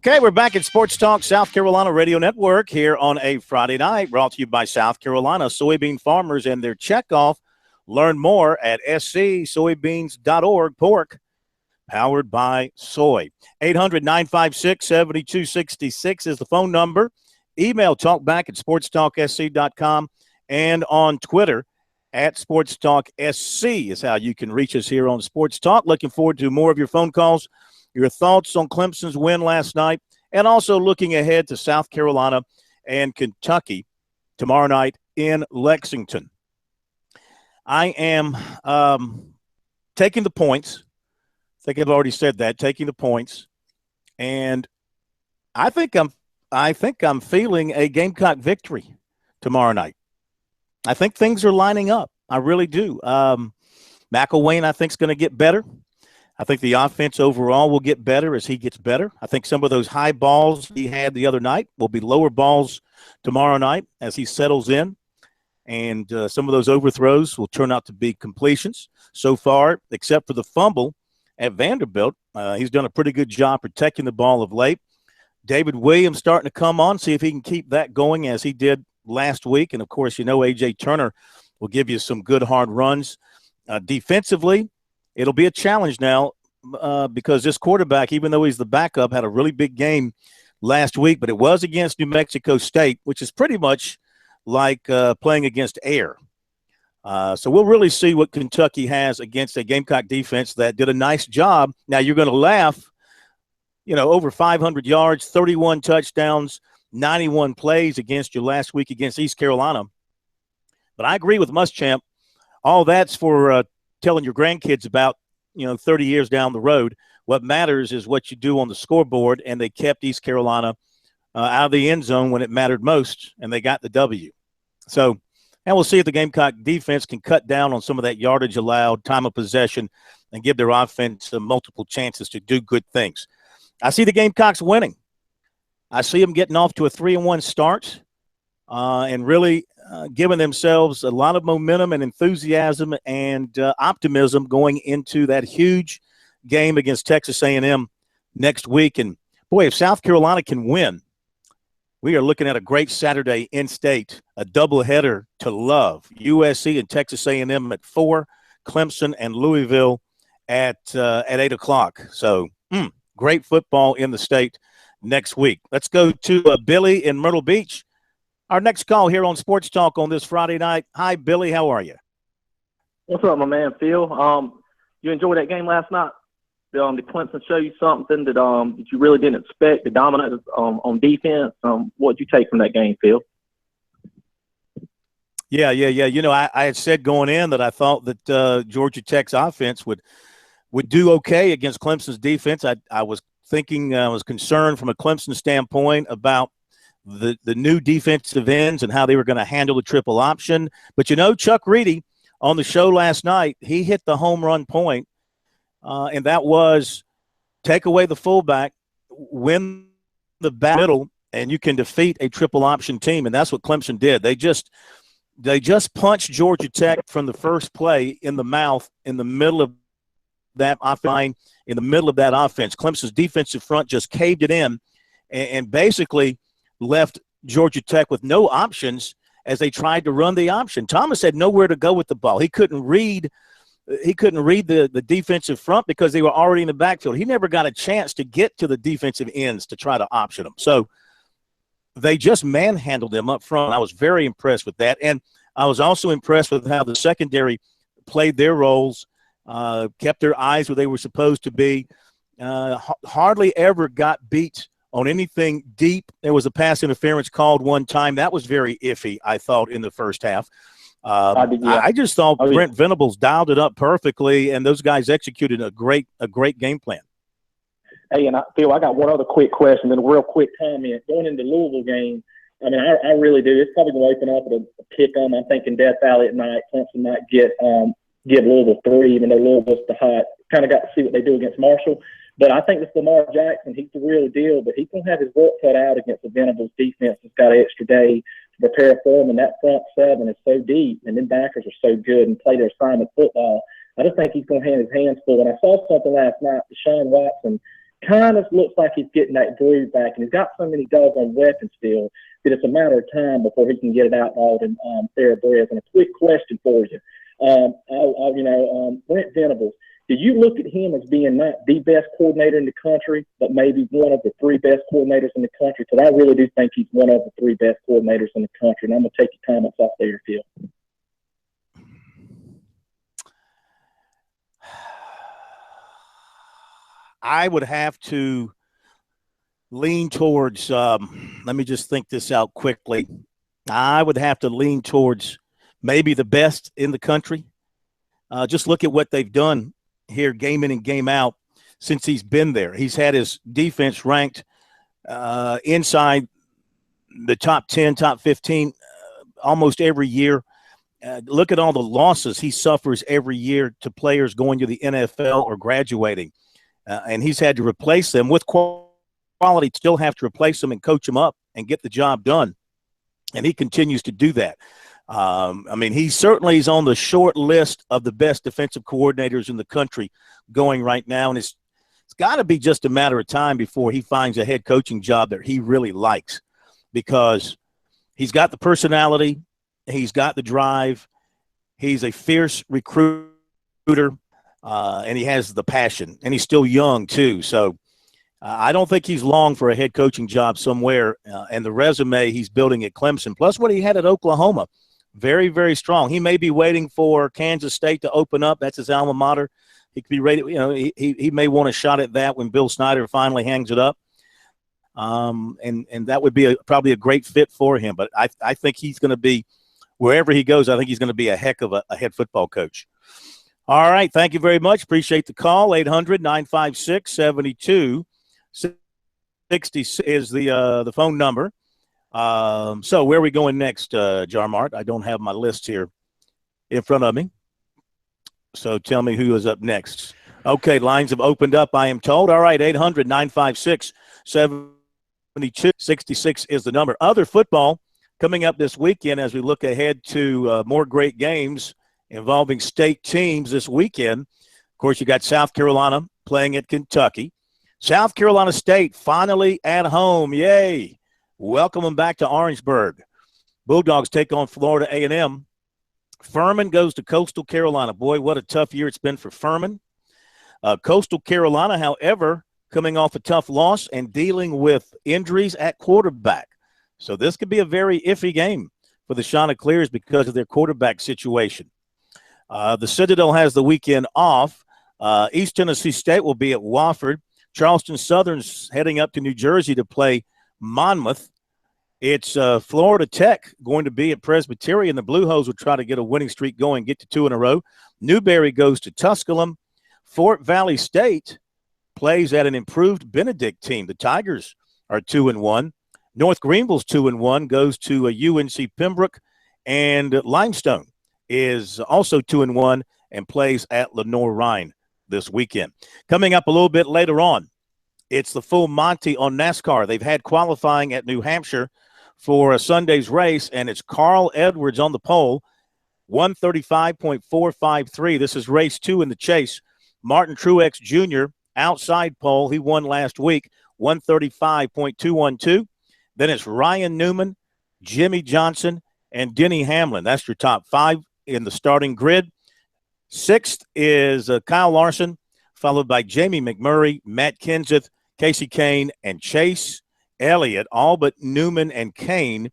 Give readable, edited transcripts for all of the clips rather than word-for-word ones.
Okay, we're back at Sports Talk South Carolina Radio Network here on a Friday night, brought to you by South Carolina soybean farmers and their checkoff. Learn more at scsoybeans.org. Pork, powered by soy. 800-956-7266 is the phone number. Email talkback at sportstalksc.com and on Twitter at SportsTalkSC is how you can reach us here on Sports Talk. Looking forward to more of your phone calls, your thoughts on Clemson's win last night, and also looking ahead to South Carolina and Kentucky tomorrow night in Lexington. I am taking the points. I think I've already said that, taking the points. And I think I'm feeling a Gamecock victory tomorrow night. I think things are lining up. I really do. McElwain, I think, is going to get better. I think the offense overall will get better as he gets better. I think some of those high balls he had the other night will be lower balls tomorrow night as he settles in. And some of those overthrows will turn out to be completions. So far, except for the fumble at Vanderbilt, he's done a pretty good job protecting the ball of late. David Williams starting to come on, see if he can keep that going as he did last week. And, of course, A.J. Turner will give you some good hard runs. Defensively, it'll be a challenge now because this quarterback, even though he's the backup, had a really big game last week, but it was against New Mexico State, which is pretty much like playing against air. So we'll really see what Kentucky has against a Gamecock defense that did a nice job. Now, you're going to laugh, over 500 yards, 31 touchdowns, 91 plays against you last week against East Carolina. But I agree with Muschamp. All that's for telling your grandkids about, 30 years down the road. What matters is what you do on the scoreboard, and they kept East Carolina out of the end zone when it mattered most, and they got the W. So, and we'll see if the Gamecock defense can cut down on some of that yardage allowed, time of possession, and give their offense multiple chances to do good things. I see the Gamecocks winning. I see them getting off to a 3-1 start and really giving themselves a lot of momentum and enthusiasm and optimism going into that huge game against Texas A&M next week. And, boy, if South Carolina can win, we are looking at a great Saturday in-state, a doubleheader to love. USC and Texas A&M at 4, Clemson and Louisville at 8 o'clock. So, great football in the state next week. Let's go to Billy in Myrtle Beach. Our next call here on Sports Talk on this Friday night. Hi, Billy. How are you? What's up, my man, Phil? You enjoyed that game last night? Did Clemson show you something that you really didn't expect, the dominance on defense? What did you take from that game, Phil? Yeah. I had said going in that I thought that Georgia Tech's offense would do okay against Clemson's defense. I was concerned from a Clemson standpoint about the new defensive ends and how they were going to handle the triple option. But, Chuck Reedy on the show last night, he hit the home run point, and that was take away the fullback, win the middle, and you can defeat a triple option team. And that's what Clemson did. They just punched Georgia Tech from the first play in the mouth in the middle of that offense. In the middle of that offense, Clemson's defensive front just caved it in and basically left Georgia Tech with no options as they tried to run the option. Thomas had nowhere to go with the ball. He couldn't read the defensive front because they were already in the backfield. He never got a chance to get to the defensive ends to try to option them. So they just manhandled them up front. I was very impressed with that. And I was also impressed with how the secondary played their roles, kept their eyes where they were supposed to be, hardly ever got beat on anything deep. There was a pass interference called one time. That was very iffy, I thought, in the first half. I just thought Brent Venables dialed it up perfectly, and those guys executed a great game plan. Hey, and Phil, I got one other quick question and a real quick comment. Going into the Louisville game, I mean, I really do. It's probably going to open up with a pick 'em. I'm thinking Death Valley at night. Clemson might give Louisville 3, even though Louisville's the hot. Kind of got to see what they do against Marshall. But I think with Lamar Jackson, he's the real deal. But he's going to have his work cut out against the Venables defense that's got an extra day to prepare for him. And that front seven is so deep, and then backers are so good and play their assignment football. I just think he's going to have his hands full. And I saw something last night. Deshaun Watson kind of looks like he's getting that groove back, and he's got so many doggone weapons still that it's a matter of time before he can get it outlawed and thoroughbreds. And a quick question for you. Brent Venables, do you look at him as being not the best coordinator in the country, but maybe one of the three best coordinators in the country? Because I really do think he's one of the three best coordinators in the country. And I'm going to take your comments off there, Phil. I would have to lean towards, let me just think this out quickly. I would have to lean towards maybe the best in the country. Just look at what they've done here game in and game out since he's been there. He's had his defense ranked inside the top 10, top 15 almost every year. Look at all the losses he suffers every year to players going to the NFL or graduating. And he's had to replace them with quality, still have to replace them and coach them up and get the job done. And he continues to do that. He certainly is on the short list of the best defensive coordinators in the country going right now. And it's got to be just a matter of time before he finds a head coaching job that he really likes, because he's got the personality, he's got the drive, he's a fierce recruiter, and he has the passion, and he's still young too. So I don't think he's long for a head coaching job somewhere, and the resume he's building at Clemson, plus what he had at Oklahoma, very, very strong. He may be waiting for Kansas State to open up. That's his alma mater. He could be ready. He may want a shot at that when Bill Snyder finally hangs it up. And that would be probably a great fit for him. But I think he's going to be, wherever he goes, I think he's going to be a heck of a head football coach. All right. Thank you very much. Appreciate the call. 800-956-7260 is the phone number. So where are we going next, Jarmart? I don't have my list here in front of me. So tell me who is up next. Okay, lines have opened up, I am told. All right, 800-956-7266 is the number. Other football coming up this weekend as we look ahead to more great games involving state teams this weekend. Of course, you got South Carolina playing at Kentucky. South Carolina State finally at home. Yay. Welcome them back to Orangeburg. Bulldogs take on Florida A&M. Furman goes to Coastal Carolina. Boy, what a tough year it's been for Furman. Coastal Carolina, however, coming off a tough loss and dealing with injuries at quarterback. So this could be a very iffy game for the Chanticleers because of their quarterback situation. The Citadel has the weekend off. East Tennessee State will be at Wofford. Charleston Southern's heading up to New Jersey to play Monmouth. It's Florida Tech going to be at Presbyterian. The Blue Hose will try to get a winning streak going, get to 2 in a row. Newberry goes to Tusculum. Fort Valley State plays at an improved Benedict team. The Tigers are 2-1. North Greenville's 2-1, goes to UNC Pembroke. And Limestone is also 2-1 and plays at Lenoir-Rhyne this weekend. Coming up a little bit later on, it's the full Monty on NASCAR. They've had qualifying at New Hampshire for a Sunday's race, and it's Carl Edwards on the pole, 135.453. This is race 2 in the chase. Martin Truex Jr., outside pole. He won last week, 135.212. Then it's Ryan Newman, Jimmy Johnson, and Denny Hamlin. That's your top 5 in the starting grid. 6th is Kyle Larson, followed by Jamie McMurray, Matt Kenseth, Casey Kane, and Chase Elliott. All but Newman and Kane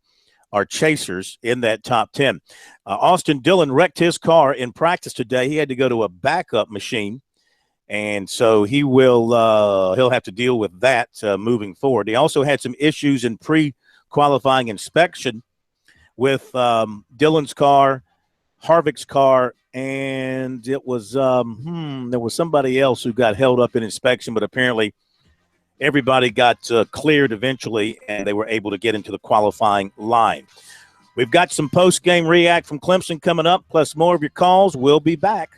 are chasers in that top 10. Austin Dillon wrecked his car in practice today. He had to go to a backup machine, and so he'll have to deal with that moving forward. He also had some issues in pre-qualifying inspection with Dillon's car, Harvick's car, and it was there was somebody else who got held up in inspection, but apparently everybody got cleared eventually, and they were able to get into the qualifying line. We've got some post-game react from Clemson coming up, plus more of your calls. We'll be back.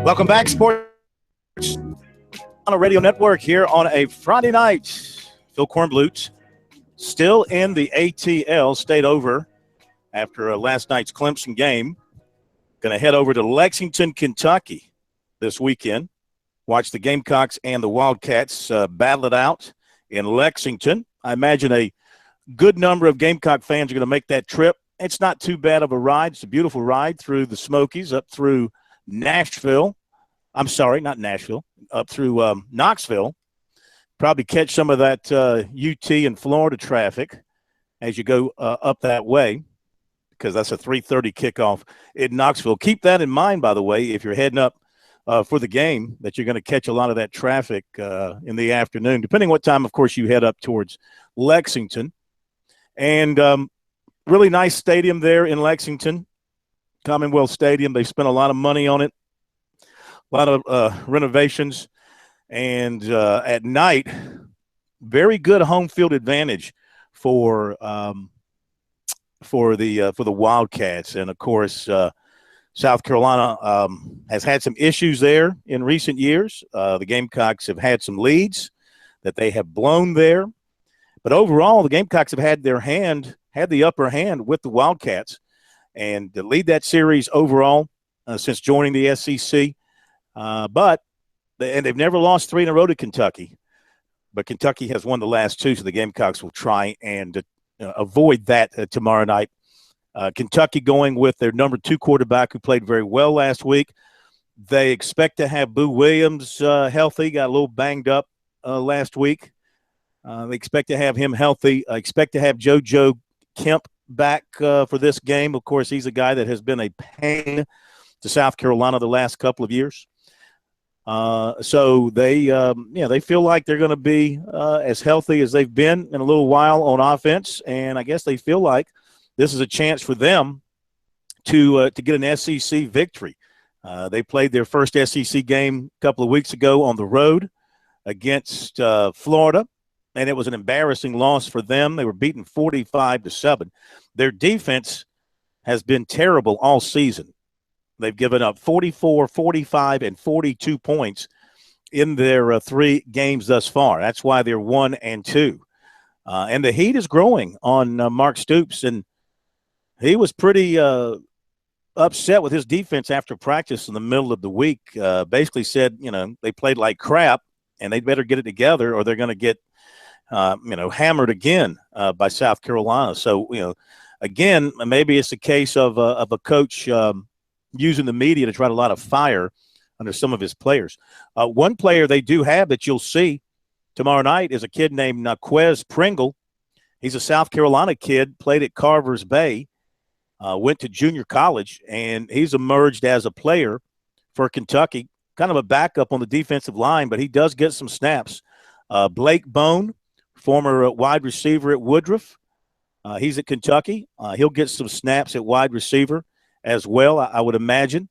Welcome back, Sports on a Radio Network here on a Friday night. Phil Kornblut still in the ATL, stayed over after last night's Clemson game. Going to head over to Lexington, Kentucky this weekend. Watch the Gamecocks and the Wildcats battle it out in Lexington. I imagine a good number of Gamecock fans are going to make that trip. It's not too bad of a ride. It's a beautiful ride through the Smokies, up through Nashville. I'm sorry, not Nashville, up through Knoxville. Probably catch some of that UT and Florida traffic as you go up that way, because that's a 3:30 kickoff in Knoxville. Keep that in mind, by the way, if you're heading up for the game, that you're going to catch a lot of that traffic in the afternoon, depending what time, of course, you head up towards Lexington. And really nice stadium there in Lexington, Commonwealth Stadium. They've spent a lot of money on it, a lot of renovations. And at night, very good home field advantage for the Wildcats. And, of course, South Carolina has had some issues there in recent years. The Gamecocks have had some leads that they have blown there. But overall, the Gamecocks have had the upper hand with the Wildcats and to lead that series overall since joining the SEC. And they've never lost 3 in a row to Kentucky. But Kentucky has won the last 2, so the Gamecocks will try and avoid that tomorrow night. Kentucky going with their number 2 quarterback who played very well last week. They expect to have Boo Williams healthy, got a little banged up last week. They expect to have him healthy. I expect to have JoJo Kemp back for this game. Of course, he's a guy that has been a pain to South Carolina the last couple of years. So they feel like they're going to be as healthy as they've been in a little while on offense, and I guess they feel like this is a chance for them to get an SEC victory. They played their first SEC game a couple of weeks ago on the road against Florida, and it was an embarrassing loss for them. They were beaten 45-7. Their defense has been terrible all season. They've given up 44, 45, and 42 points in their 3 games thus far. That's why they're 1-2. And the heat is growing on Mark Stoops, and he was pretty upset with his defense after practice in the middle of the week. Basically said, they played like crap, and they'd better get it together or they're going to get, hammered again by South Carolina. So, again, maybe it's a case of a coach using the media to try to light a fire under some of his players. One player they do have that you'll see tomorrow night is a kid named Naquez Pringle. He's a South Carolina kid, played at Carver's Bay, went to junior college, and he's emerged as a player for Kentucky, kind of a backup on the defensive line, but he does get some snaps. Blake Bone, former wide receiver at Woodruff, he's at Kentucky. He'll get some snaps at wide receiver as well, I would imagine.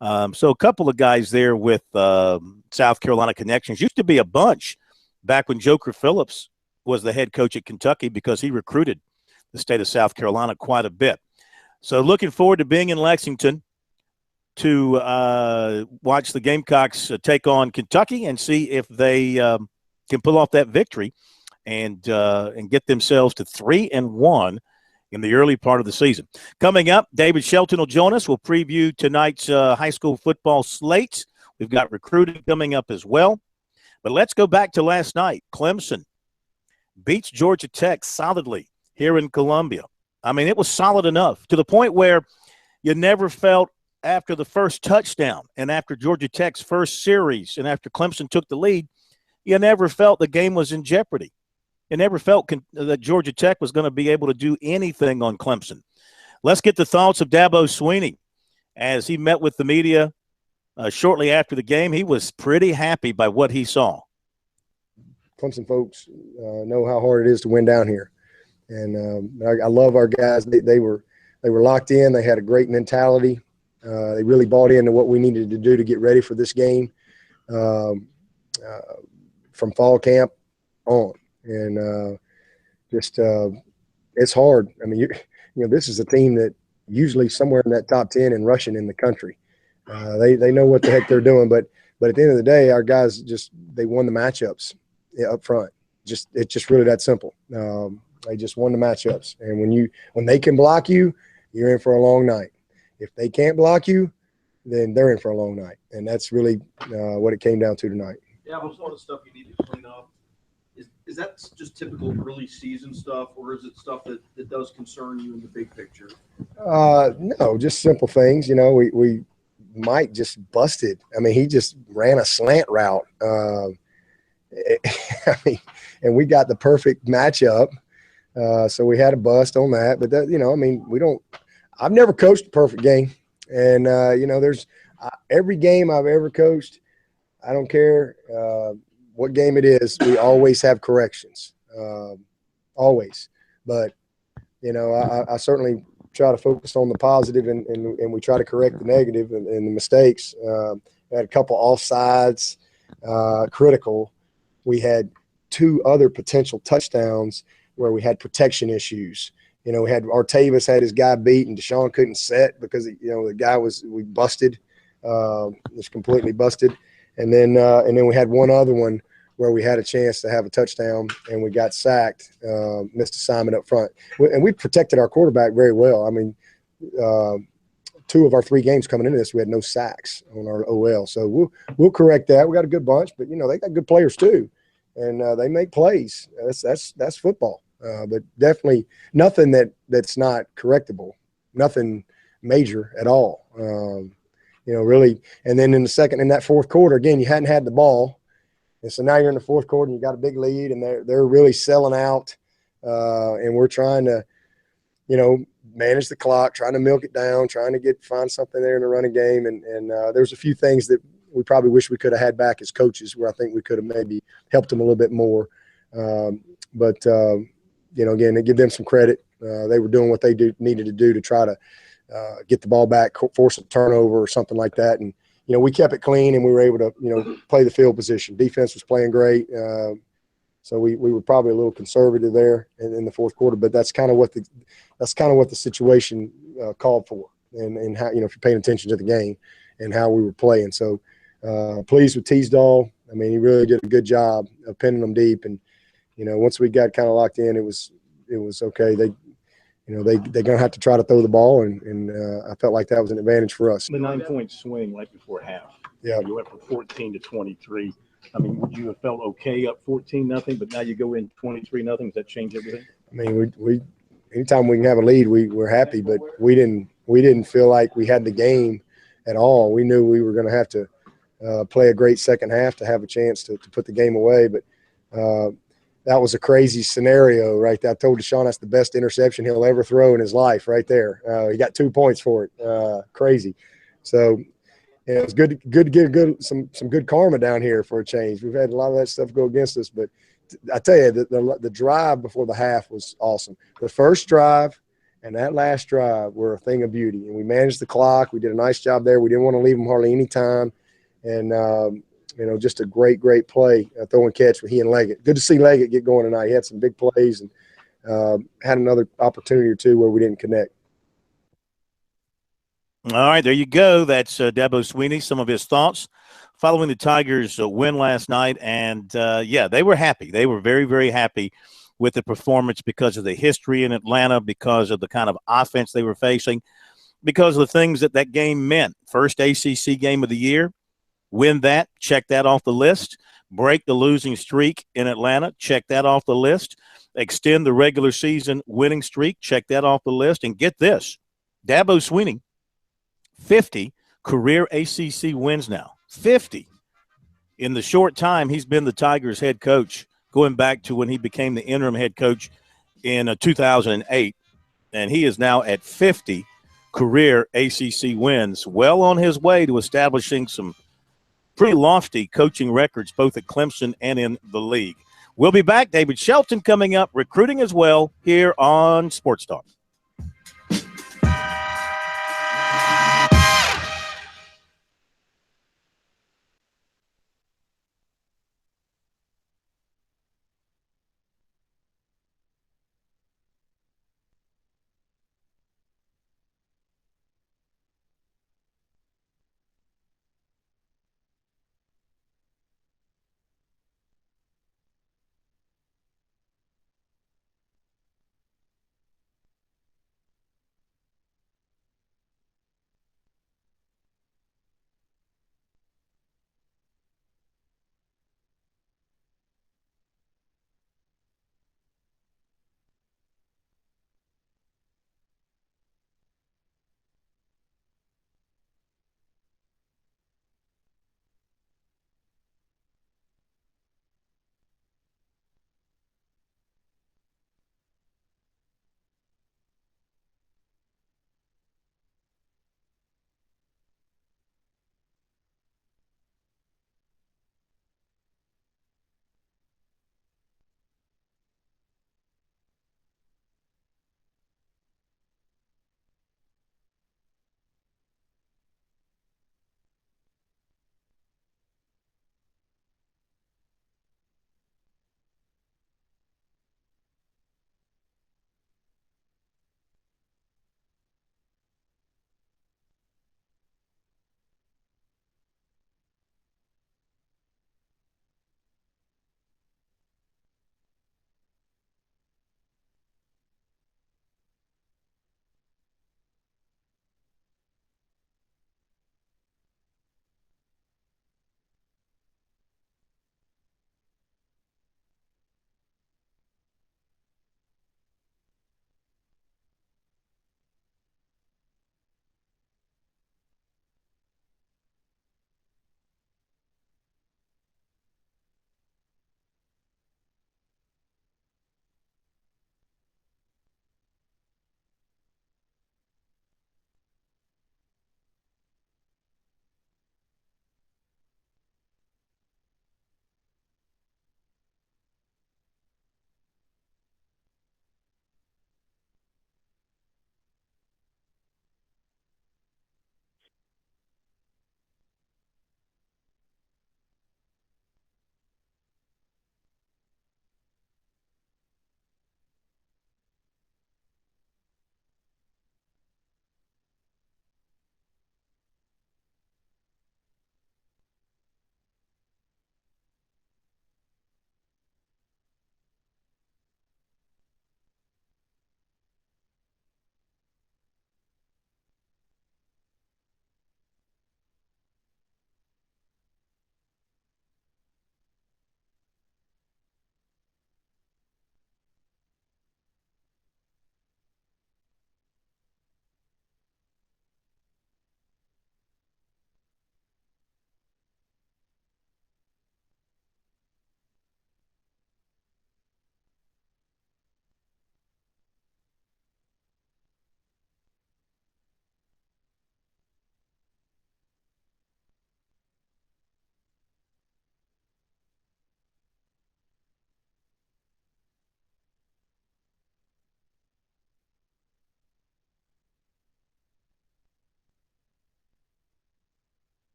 So a couple of guys there with South Carolina connections. Used to be a bunch back when Joker Phillips was the head coach at Kentucky because he recruited the state of South Carolina quite a bit. So looking forward to being in Lexington to watch the Gamecocks take on Kentucky and see if they can pull off that victory and get themselves to 3-1 in the early part of the season. Coming up, David Shelton will join us. We'll preview tonight's high school football slate. We've got recruiting coming up as well. But let's go back to last night. Clemson beats Georgia Tech solidly here in Columbia. I mean, it was solid enough to the point where you never felt after the first touchdown and after Georgia Tech's first series and after Clemson took the lead, you never felt the game was in jeopardy. You never felt that Georgia Tech was going to be able to do anything on Clemson. Let's get the thoughts of Dabo Swinney as he met with the media shortly after the game. He was pretty happy by what he saw. Clemson folks know how hard it is to win down here. And I love our guys. They were locked in. They had a great mentality. They really bought into what we needed to do to get ready for this game from fall camp on. And it's hard. I mean, this is a team that usually somewhere in that top 10 in rushing in the country. They know what the heck they're doing. But at the end of the day, our guys they won the matchups up front. It's just really that simple. They just won the matchups. And when they can block you, you're in for a long night. If they can't block you, then they're in for a long night. And that's really what it came down to tonight. Yeah, but some of the stuff you need to clean up. Is that just typical early season stuff, or is it stuff that does concern you in the big picture? No, just simple things. We Mike just busted. I mean, he just ran a slant route. And we got the perfect matchup. So we had a bust on that. But I've never coached a perfect game. And, there's every game I've ever coached, I don't care what game it is, we always have corrections, always. But, I certainly try to focus on the positive and we try to correct the negative and the mistakes. We had a couple offsides, critical. We had 2 other potential touchdowns where we had protection issues. You know, we had Artavis had his guy beat, and Deshaun couldn't set because the guy we busted, was completely busted, and then we had one other one where we had a chance to have a touchdown and we got sacked, missed assignment up front, and we protected our quarterback very well. I mean, 2 of our 3 games coming into this, we had no sacks on our OL, so we'll correct that. We got a good bunch, but they got good players too, and they make plays. That's football. But definitely nothing that's not correctable, nothing major at all. Really. And then in that fourth quarter, again, you hadn't had the ball. And so now you're in the fourth quarter and you got a big lead and they're really selling out. And we're trying to, manage the clock, trying to milk it down, trying to find something there in the running game. And there's a few things that we probably wish we could have had back as coaches where I think we could have maybe helped them a little bit more. Again, they give them some credit. They were doing what they needed to do to try to get the ball back, force a turnover or something like that. And, we kept it clean and we were able to, play the field position. Defense was playing great. So we were probably a little conservative there in the fourth quarter, but that's kind of what the situation called for, and how, if you're paying attention to the game and how we were playing. So pleased with Teasdall. I mean, he really did a good job of pinning them deep. And, once we got kind of locked in, it was okay. They're going to have to try to throw the ball, and I felt like that was an advantage for us. The 9-point swing right before half. Yeah. You went from 14 to 23. I mean, would you have felt okay up 14-0, but now you go in 23-0? Does that change everything? I mean, we anytime we can have a lead, we're happy, but we didn't feel like we had the game at all. We knew we were going to have to play a great second half to have a chance to put the game away, but that was a crazy scenario right there. I told Deshaun that's the best interception he'll ever throw in his life right there. He got 2 points for it. Crazy. So it was good to get some good karma down here for a change. We've had a lot of that stuff go against us, but I tell you, the drive before the half was awesome. The first drive and that last drive were a thing of beauty, and we managed the clock. We did a nice job there. We didn't want to leave them hardly any time, and just a great play, throw and catch with he and Leggett. Good to see Leggett get going tonight. He had some big plays and had another opportunity or two where we didn't connect. All right, there you go. That's Dabo Swinney, some of his thoughts following the Tigers' win last night. And, they were happy. They were very, very happy with the performance because of the history in Atlanta, because of the kind of offense they were facing, because of the things that game meant. First ACC game of the year. Win that, check that off the list. Break the losing streak in Atlanta, check that off the list. Extend the regular season winning streak, check that off the list. And get this, Dabo Swinney, 50 career ACC wins now. 50. In the short time he's been the Tigers head coach, going back to when he became the interim head coach in 2008. And he is now at 50 career ACC wins, well on his way to establishing some pretty lofty coaching records, both at Clemson and in the league. We'll be back. David Shelton coming up, recruiting as well, here on Sports Talk.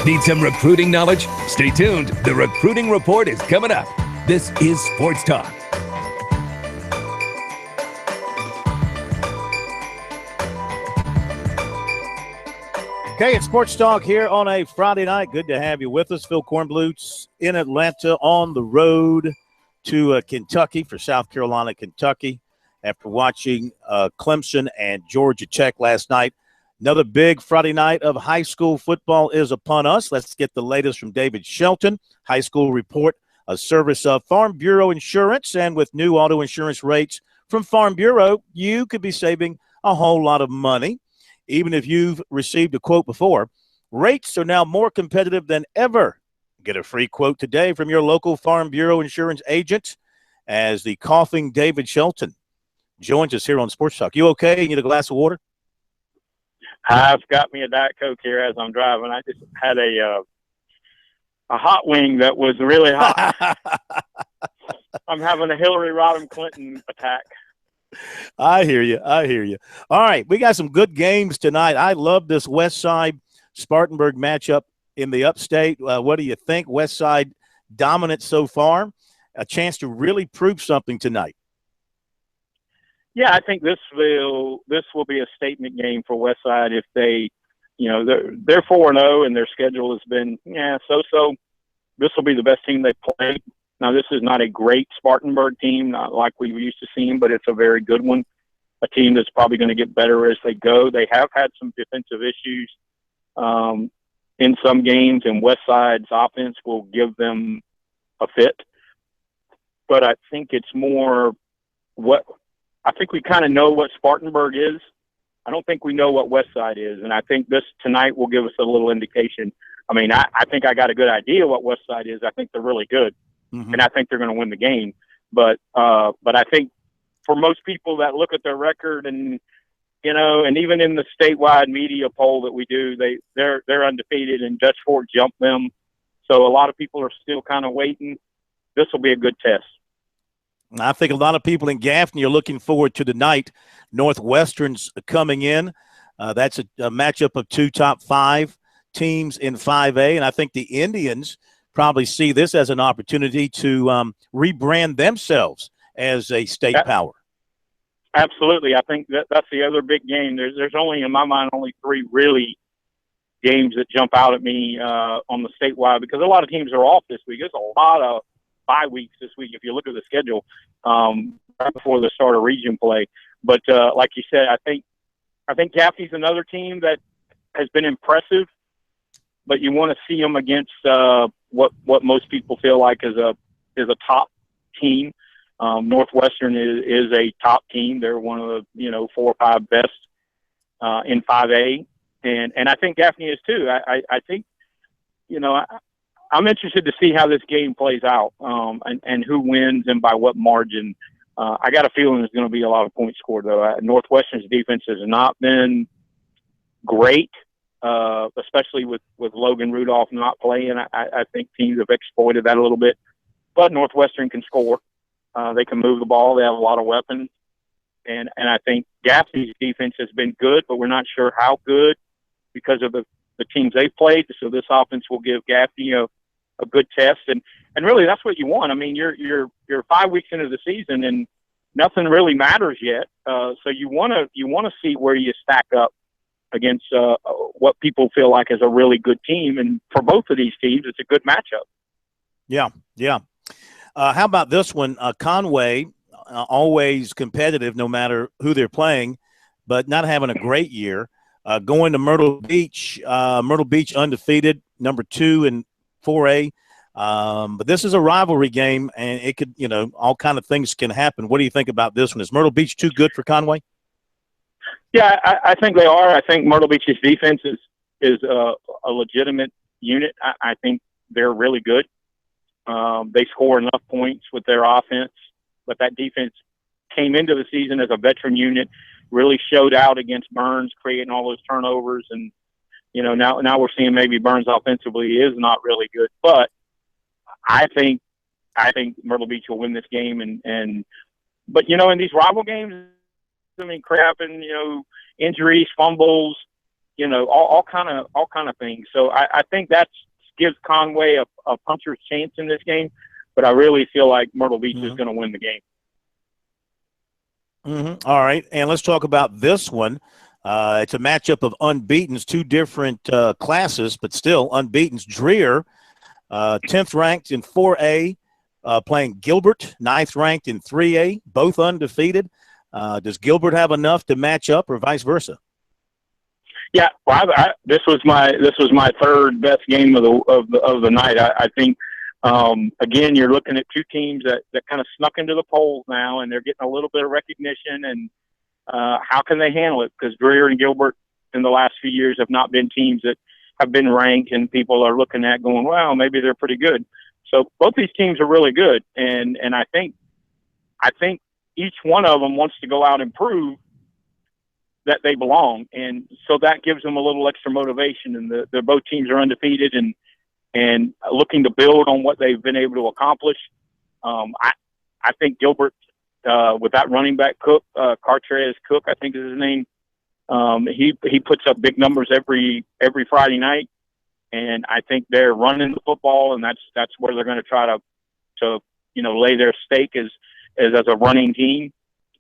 Need some recruiting knowledge? Stay tuned. The Recruiting Report is coming up. This is Sports Talk. Okay, it's Sports Talk here on a Friday night. Good to have you with us. Phil Kornbluth's in Atlanta on the road to Kentucky for South Carolina, Kentucky, after watching Clemson and Georgia Tech last night. Another big Friday night of high school football is upon us. Let's get the latest from David Shelton, High School Report, a service of Farm Bureau Insurance. And with new auto insurance rates from Farm Bureau, you could be saving a whole lot of money. Even if you've received a quote before, rates are now more competitive than ever. Get a free quote today from your local Farm Bureau Insurance agent as the coughing David Shelton joins us here on Sports Talk. You okay? You need a glass of water? I've got me a Diet Coke here as I'm driving. I just had a hot wing that was really hot. I'm having a Hillary Rodham Clinton attack. I hear you. All right, we got some good games tonight. I love this West Side Spartanburg matchup in the upstate. What do you think? West Side dominant so far. A chance to really prove something tonight. Yeah, I think this will be a statement game for West Side if they, they're 4-0 and their schedule has been so. This will be the best team they play. Now, this is not a great Spartanburg team, not like we used to see them, but it's a very good one, a team that's probably going to get better as they go. They have had some defensive issues in some games, and West Side's offense will give them a fit. But I think it's more I think we kind of know what Spartanburg is. I don't think we know what West Side is, and I think this tonight will give us a little indication. I mean, I think I got a good idea what West Side is. I think they're really good. And I think they're going to win the game. But I think for most people that look at their record and even in the statewide media poll that we do, they're undefeated and Dutch Fork jumped them. So a lot of people are still kind of waiting. This will be a good test. I think a lot of people in Gaffney are looking forward to tonight. Northwestern's coming in. That's a matchup of two top 5 teams in 5A. And I think the Indians probably see this as an opportunity to rebrand themselves as a state power. Absolutely. I think that's the other big game. There's only, in my mind, only 3 really games that jump out at me on the statewide, because a lot of teams are off this week. There's a lot of bye weeks this week if you look at the schedule right before the start of region play. But like you said, I think Gaffney's another team that has been impressive, but you want to see them against what most people feel like is a top team. Northwestern is a top team. They're one of the 4 or 5 best in 5A, and I think Gaffney is too. I think I'm interested to see how this game plays out and who wins and by what margin. I got a feeling there's going to be a lot of points scored though. Northwestern's defense has not been great. Especially with Logan Rudolph not playing. I think teams have exploited that a little bit. But Northwestern can score. They can move the ball. They have a lot of weapons. And I think Gaffney's defense has been good, but we're not sure how good because of the teams they've played. So this offense will give Gaffney a good test. And really that's what you want. I mean, you're 5 weeks into the season and nothing really matters yet. So you want to see where you stack up against what people feel like is a really good team. And for both of these teams, it's a good matchup. Yeah. How about this one? Conway, always competitive no matter who they're playing, but not having a great year. Going to Myrtle Beach undefeated, number 2 in 4A. But this is a rivalry game, and it could, all kind of things can happen. What do you think about this one? Is Myrtle Beach too good for Conway? Yeah, I think they are. I think Myrtle Beach's defense is a legitimate unit. I think they're really good. They score enough points with their offense, but that defense came into the season as a veteran unit, really showed out against Burns, creating all those turnovers. And, now we're seeing maybe Burns offensively is not really good. But I think Myrtle Beach will win this game. But, in these rival games, I mean, crap and, injuries, fumbles, all kind of things. So I think that gives Conway a puncher's chance in this game, but I really feel like Myrtle Beach is going to win the game. All right, and let's talk about this one. It's a matchup of unbeatens, two different classes, but still unbeatens. Dreer, 10th ranked in 4A, playing Gilbert, 9th ranked in 3A, both undefeated. Does Gilbert have enough to match up, or vice versa? Yeah, well, this was my third best game of the night. I think again, you're looking at two teams that kind of snuck into the polls now, and they're getting a little bit of recognition. And how can they handle it? Because Dreer and Gilbert in the last few years have not been teams that have been ranked, and people are looking at going, well, maybe they're pretty good. So both these teams are really good, and I think each one of them wants to go out and prove that they belong, and so that gives them a little extra motivation. And the both teams are undefeated and looking to build on what they've been able to accomplish. I think Gilbert, with that running back Cook, Cartrez Cook, I think is his name. He puts up big numbers every Friday night, and I think they're running the football, and that's where they're going to try to lay their stake as a running team.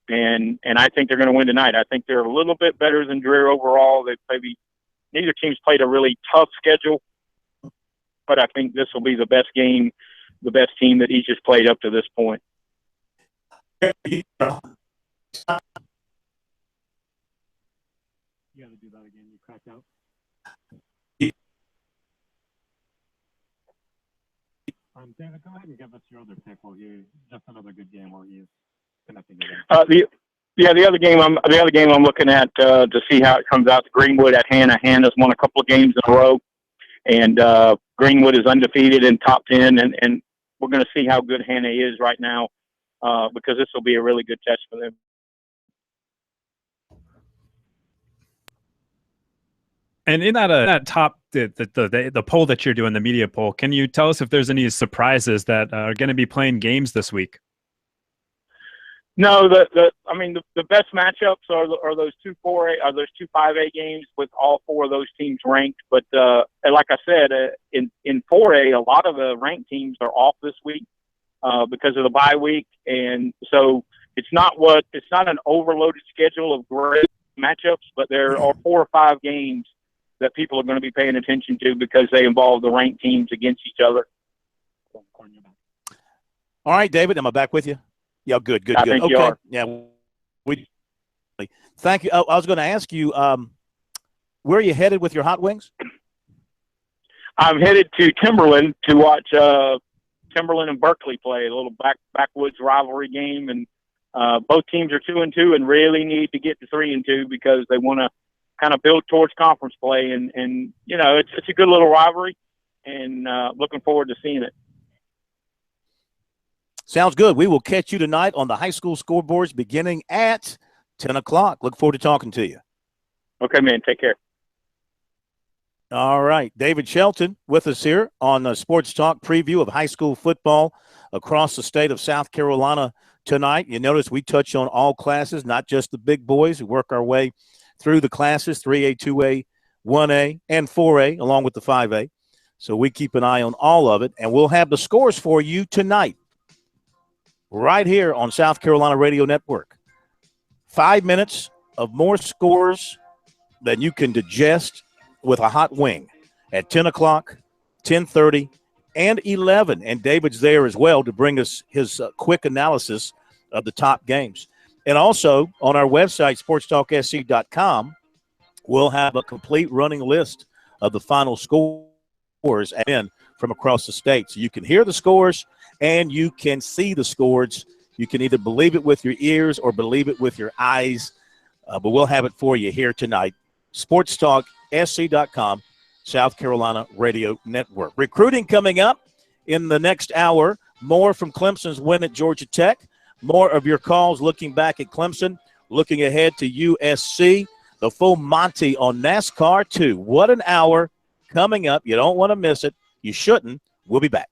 And I think they're going to win tonight. I think they're a little bit better than Dreer overall. Neither team's played a really tough schedule, but I think this will be the best game, the best team that each has played up to this point. You got to do that again. You cracked out. David, go ahead and give us your other pick. Just another good game where he's connecting again. The other game I'm looking at to see how it comes out. Greenwood at Hannah. Hannah's won a couple of games in a row, and Greenwood is undefeated in top 10, and we're going to see how good Hannah is right now because this will be a really good test for them. And in that top, the poll that you're doing, the media poll, can you tell us if there's any surprises that are going to be playing games this week? No, the best matchups are those two 5A games with all four of those teams ranked. But like I said, in 4A, a lot of the ranked teams are off this week because of the bye week, and so it's not an overloaded schedule of great matchups, but there are 4 or 5 games that people are going to be paying attention to because they involve the ranked teams against each other. All right, David, am I back with you? Yeah, good. I think you are. Yeah, thank you. I was going to ask you, where are you headed with your hot wings? I'm headed to Timberland to watch Timberland and Berkeley play a little backwoods rivalry game, and both teams are 2-2 and really need to get to 3-2 because they want to kind of build towards conference play, and it's a good little rivalry, and looking forward to seeing it. Sounds good. We will catch you tonight on the high school scoreboards beginning at 10 o'clock. Look forward to talking to you. Okay, man. Take care. All right. David Shelton with us here on the Sports Talk preview of high school football across the state of South Carolina tonight. You notice we touch on all classes, not just the big boys. We work our way through the classes, 3A, 2A, 1A, and 4A, along with the 5A. So we keep an eye on all of it, and we'll have the scores for you tonight right here on South Carolina Radio Network. 5 minutes of more scores than you can digest with a hot wing at 10 o'clock, 10:30, and 11. And David's there as well to bring us his quick analysis of the top games. And also on our website, SportsTalkSC.com, we'll have a complete running list of the final scores and from across the state. So you can hear the scores and you can see the scores. You can either believe it with your ears or believe it with your eyes. But we'll have it for you here tonight. SportsTalkSC.com, South Carolina Radio Network. Recruiting coming up in the next hour. More from Clemson's win at Georgia Tech. More of your calls looking back at Clemson, looking ahead to USC. The full Monty on NASCAR, too. What an hour coming up. You don't want to miss it. You shouldn't. We'll be back.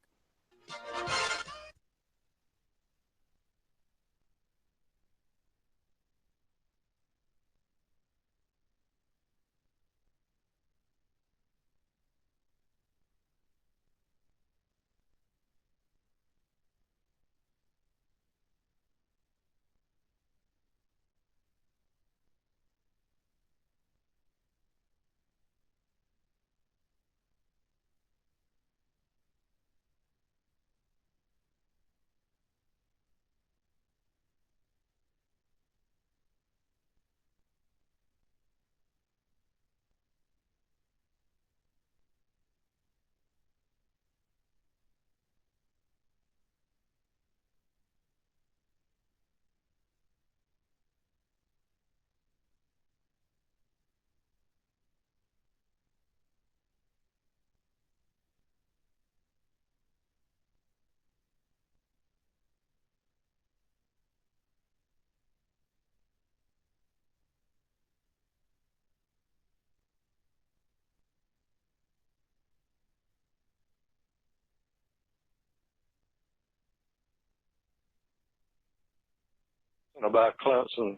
about Clemson.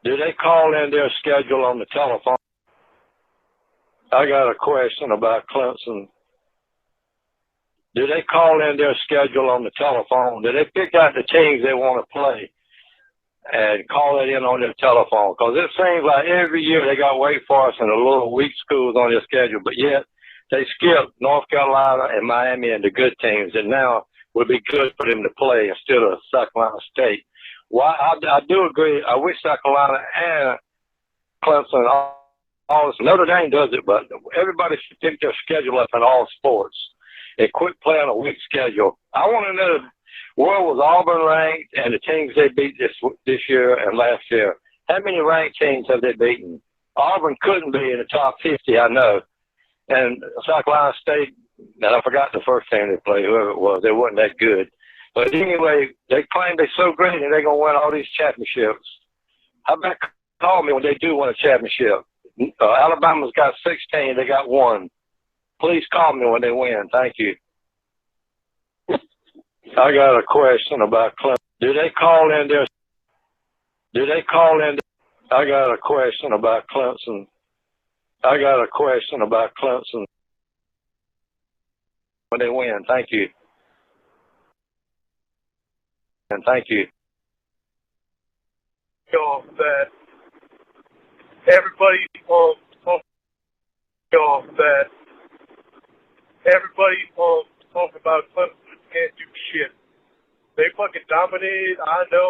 Do they call in their schedule on the telephone? I got a question about Clemson. Do they call in their schedule on the telephone? Do they pick out the teams they want to play and call it in on their telephone? Because it seems like every year they got Wake Forest and the little weak schools on their schedule, but yet they skip North Carolina and Miami and the good teams, and now would be good for them to play instead of South Carolina State. Well, I do agree. I wish South Carolina and Clemson, all Notre Dame does it, but everybody should pick their schedule up in all sports and quit playing a weak schedule. I want to know where was Auburn ranked and the teams they beat this year and last year. How many ranked teams have they beaten? Auburn couldn't be in the top 50, I know. And South Carolina State, and I forgot the first team they played, whoever it was, they wasn't that good. But anyway, they claim they're so great and they're going to win all these championships. How about call me when they do win a championship? Alabama's got 16, they got 1. Please call me when they win. Thank you. I got a question about Clemson. Do they call in their I got a question about Clemson. I got a question about Clemson when they win. Thank you. And thank you. That everybody talk about Clemson can't do shit. They fucking dominated. I know.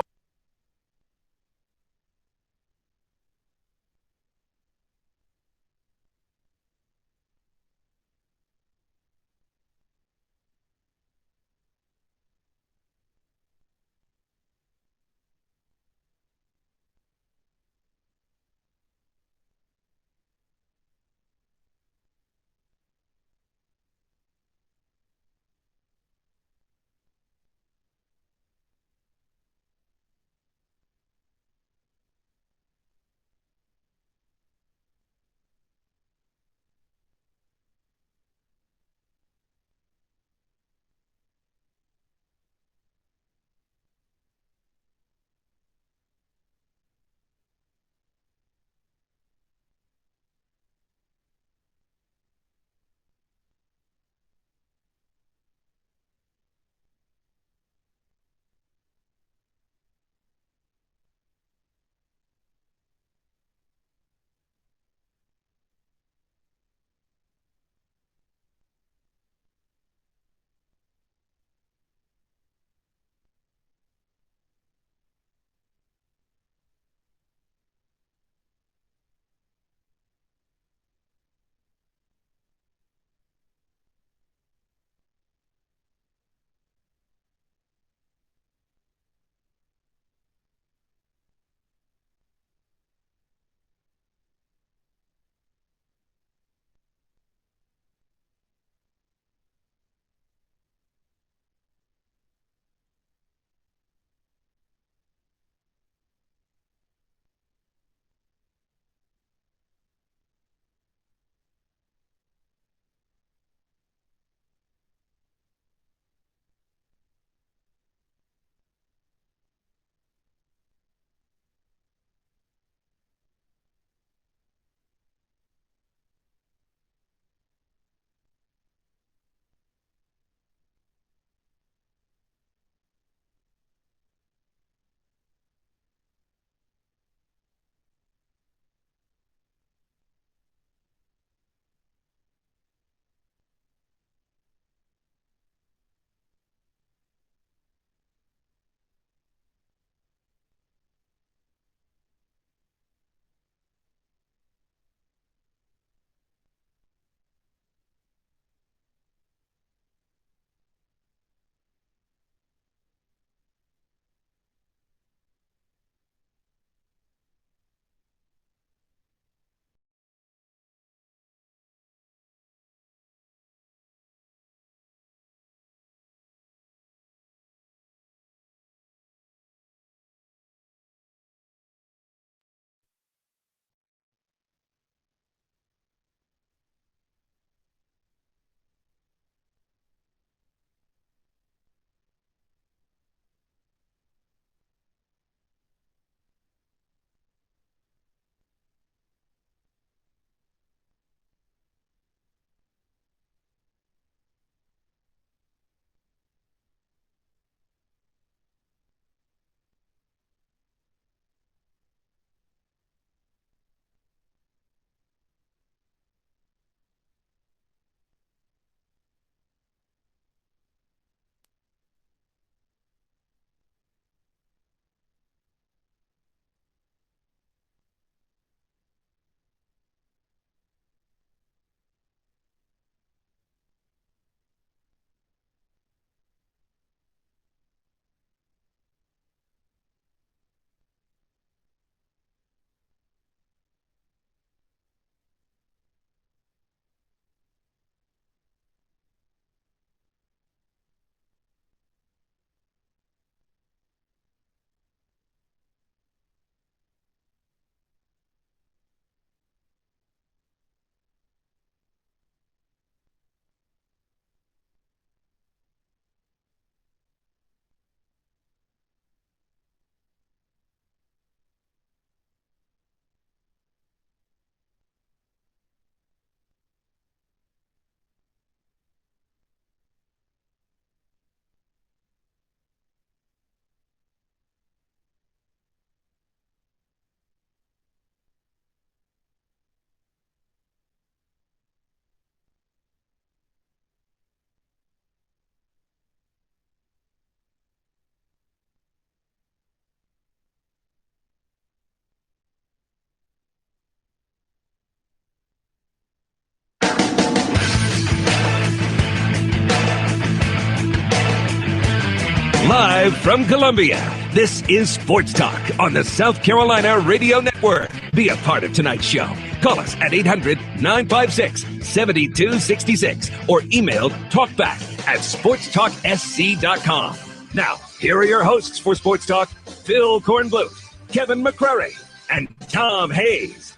Live from Columbia, this is Sports Talk on the South Carolina Radio Network. Be a part of tonight's show. Call us at 800-956-7266 or email talkback@sportstalksc.com. Now, here are your hosts for Sports Talk, Phil Kornblut, Kevin McCrary, and Tom Hayes.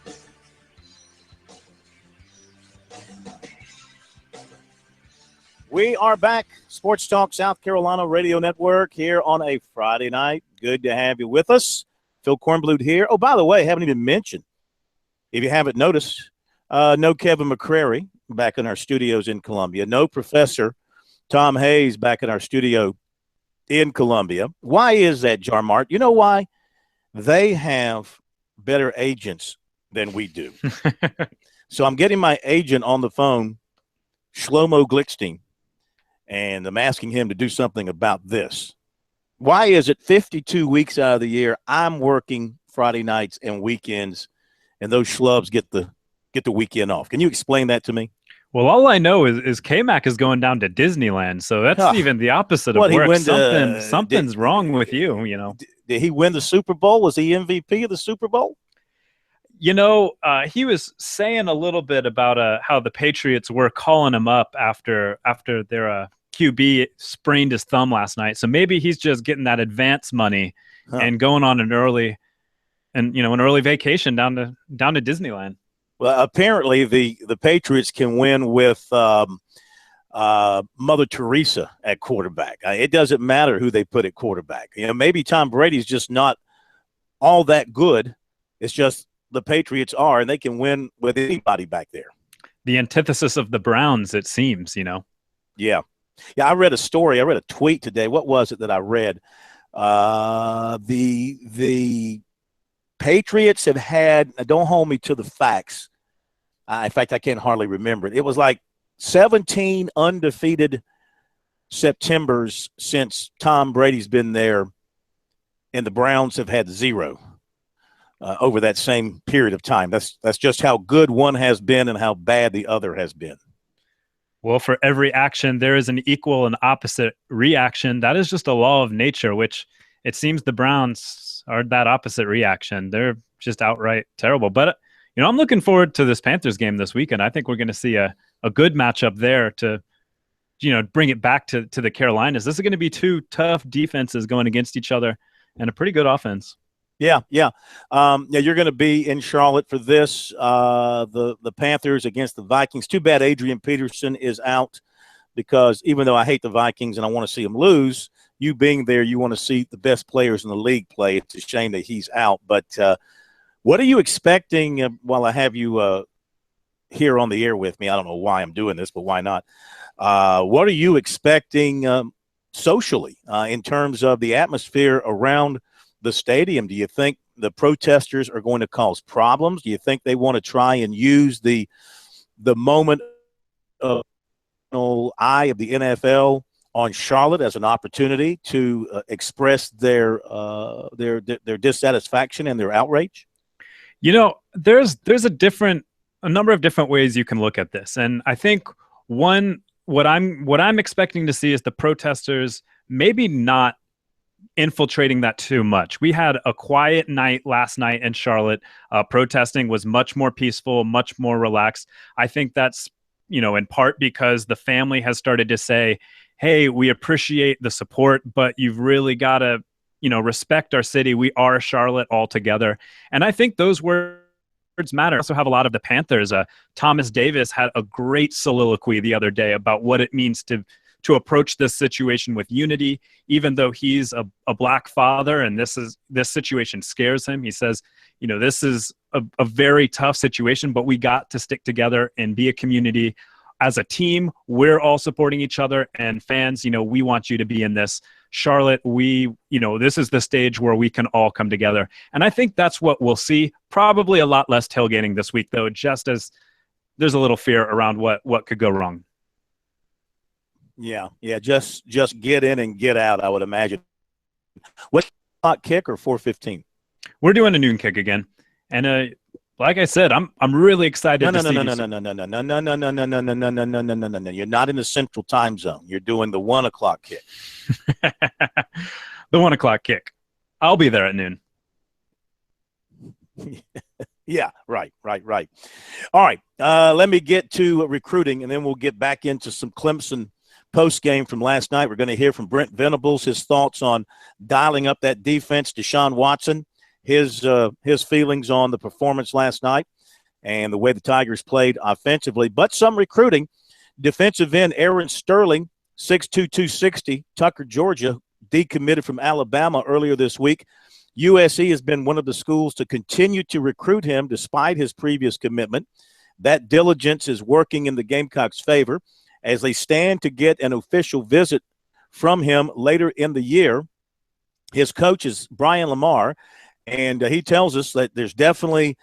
We are back, Sports Talk South Carolina Radio Network, here on a Friday night. Good to have you with us. Phil Kornblut here. Oh, by the way, haven't even mentioned, if you haven't noticed, no Kevin McCrary back in our studios in Columbia. No Professor Tom Hayes back in our studio in Columbia. Why is that, Jarmart? You know why? They have better agents than we do. So I'm getting my agent on the phone, Shlomo Glickstein, and I'm asking him to do something about this. Why is it 52 weeks out of the year I'm working Friday nights and weekends, and those schlubs get the weekend off? Can you explain that to me? Well, all I know is K-Mac is going down to Disneyland, so that's even the opposite of work. Something's wrong with you, you know. Did he win the Super Bowl? Was he MVP of the Super Bowl? You know, he was saying a little bit about how the Patriots were calling him up after their QB sprained his thumb last night. So maybe he's just getting that advance money and going on an early vacation down to Disneyland. Well, apparently the Patriots can win with Mother Teresa at quarterback. It doesn't matter who they put at quarterback. You know, maybe Tom Brady's just not all that good. It's just the Patriots are, and they can win with anybody back there. The antithesis of the Browns, it seems, you know. Yeah. Yeah, I read a story. I read a tweet today. What was it that I read? The Patriots have had – don't hold me to the facts. In fact, I can't hardly remember it. It was like 17 undefeated Septembers since Tom Brady's been there, and the Browns have had 0 over that same period of time. That's just how good one has been and how bad the other has been. Well, for every action, there is an equal and opposite reaction. That is just a law of nature, which it seems the Browns are that opposite reaction. They're just outright terrible. But, you know, I'm looking forward to this Panthers game this weekend. I think we're going to see a good matchup there to, you know, bring it back to the Carolinas. This is going to be 2 tough defenses going against each other and a pretty good offense. Yeah. You're going to be in Charlotte for this. The Panthers against the Vikings. Too bad Adrian Peterson is out, because even though I hate the Vikings and I want to see them lose, you being there, you want to see the best players in the league play. It's a shame that he's out. But what are you expecting while I have you here on the air with me? I don't know why I'm doing this, but why not? What are you expecting socially in terms of the atmosphere around the stadium? Do you think the protesters are going to cause problems? Do you think they want to try and use the moment of eye of the NFL on Charlotte as an opportunity to express their dissatisfaction and their outrage? You know, there's a number of different ways you can look at this, and I think what I'm expecting to see is the protesters maybe not infiltrating that too much. We had a quiet night last night in Charlotte. Protesting was much more peaceful, much more relaxed. I think that's, you know, in part because the family has started to say, hey, we appreciate the support, but you've really got to, you know, respect our city. We are Charlotte all together. And I think those words matter. I also have a lot of the Panthers. Thomas Davis had a great soliloquy the other day about what it means to approach this situation with unity, even though he's a black father and this situation scares him. He says, you know, this is a very tough situation, but we got to stick together and be a community. As a team, we're all supporting each other, and fans, you know, we want you to be in this. Charlotte, this is the stage where we can all come together. And I think that's what we'll see. Probably a lot less tailgating this week, though, just as there's a little fear around what could go wrong. Yeah, just get in and get out, I would imagine. What kick or 4:15? We're doing a noon kick again. And Like I said, I'm really excited No, to see no, you. no, no, no, no, no, no, no, no, no, no, no, no, no, no, no, no, no, no. You're not in the Central Time Zone. You're doing the 1 o'clock kick. The 1 o'clock kick. I'll be there at noon. Yeah, right. All right, let me get to recruiting, and then we'll get back into some Clemson post-game from last night. We're going to hear from Brent Venables, his thoughts on dialing up that defense, Deshaun Watson, his feelings on the performance last night and the way the Tigers played offensively. But some recruiting. Defensive end Aaron Sterling, 6'2", 260, Tucker, Georgia, decommitted from Alabama earlier this week. USC has been one of the schools to continue to recruit him despite his previous commitment. That diligence is working in the Gamecocks' favor as they stand to get an official visit from him later in the year. His coach is Brian Lamar, and he tells us that there's definitely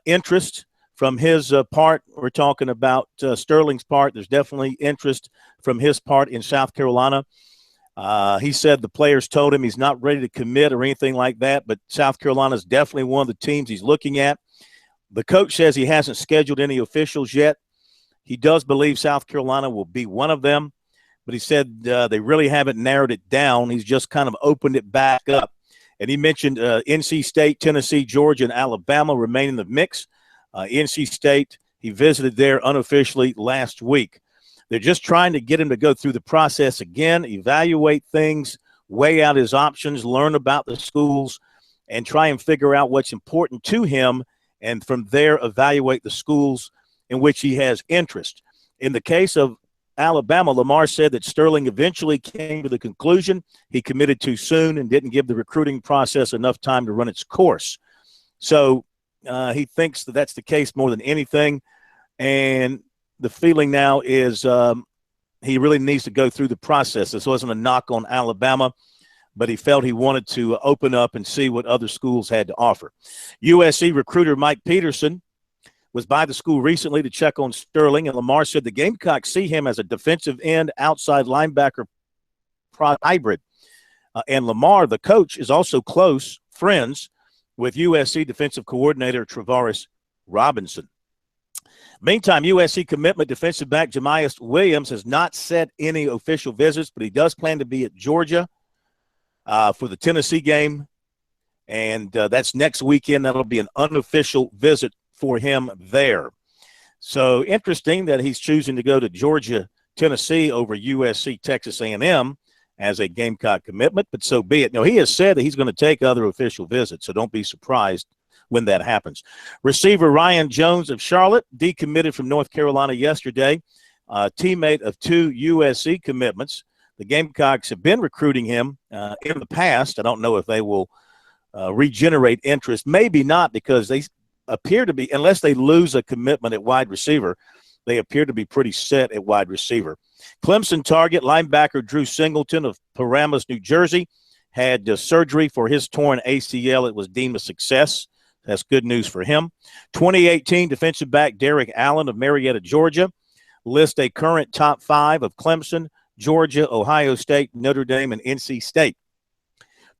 interest from his part. We're talking about Sterling's part. There's definitely interest from his part in South Carolina. He said the players told him he's not ready to commit or anything like that, but South Carolina is definitely one of the teams he's looking at. The coach says he hasn't scheduled any officials yet. He does believe South Carolina will be one of them, but he said they really haven't narrowed it down. He's just kind of opened it back up. And he mentioned NC State, Tennessee, Georgia, and Alabama remain in the mix. NC State, he visited there unofficially last week. They're just trying to get him to go through the process again, evaluate things, weigh out his options, learn about the schools, and try and figure out what's important to him, and from there evaluate the schools in which he has interest. In the case of Alabama, Lamar said that Sterling eventually came to the conclusion he committed too soon and didn't give the recruiting process enough time to run its course. So he thinks that that's the case more than anything, and the feeling now is he really needs to go through the process. This wasn't a knock on Alabama, but he felt he wanted to open up and see what other schools had to offer. USC recruiter Mike Peterson was by the school recently to check on Sterling, and Lamar said the Gamecocks see him as a defensive end, outside linebacker hybrid. And Lamar, the coach, is also close friends with USC defensive coordinator Travaris Robinson. Meantime, USC commitment defensive back Jamias Williams has not set any official visits, but he does plan to be at Georgia for the Tennessee game, and that's next weekend. That'll be an unofficial visit for him there. So interesting that he's choosing to go to Georgia, Tennessee over USC, Texas A&M as a Gamecock commitment, but so be it. Now, he has said that he's going to take other official visits, so don't be surprised when that happens. Receiver Ryan Jones of Charlotte decommitted from North Carolina yesterday, teammate of 2 USC commitments. The Gamecocks have been recruiting him in the past. I don't know if they will regenerate interest. Maybe not, because they appear to be, unless they lose a commitment at wide receiver, they appear to be pretty set at wide receiver. Clemson target linebacker Drew Singleton of Paramus, New Jersey, had surgery for his torn ACL. It was deemed a success. That's good news for him. 2018 defensive back Derek Allen of Marietta, Georgia, lists a current top 5 of Clemson, Georgia, Ohio State, Notre Dame, and NC State.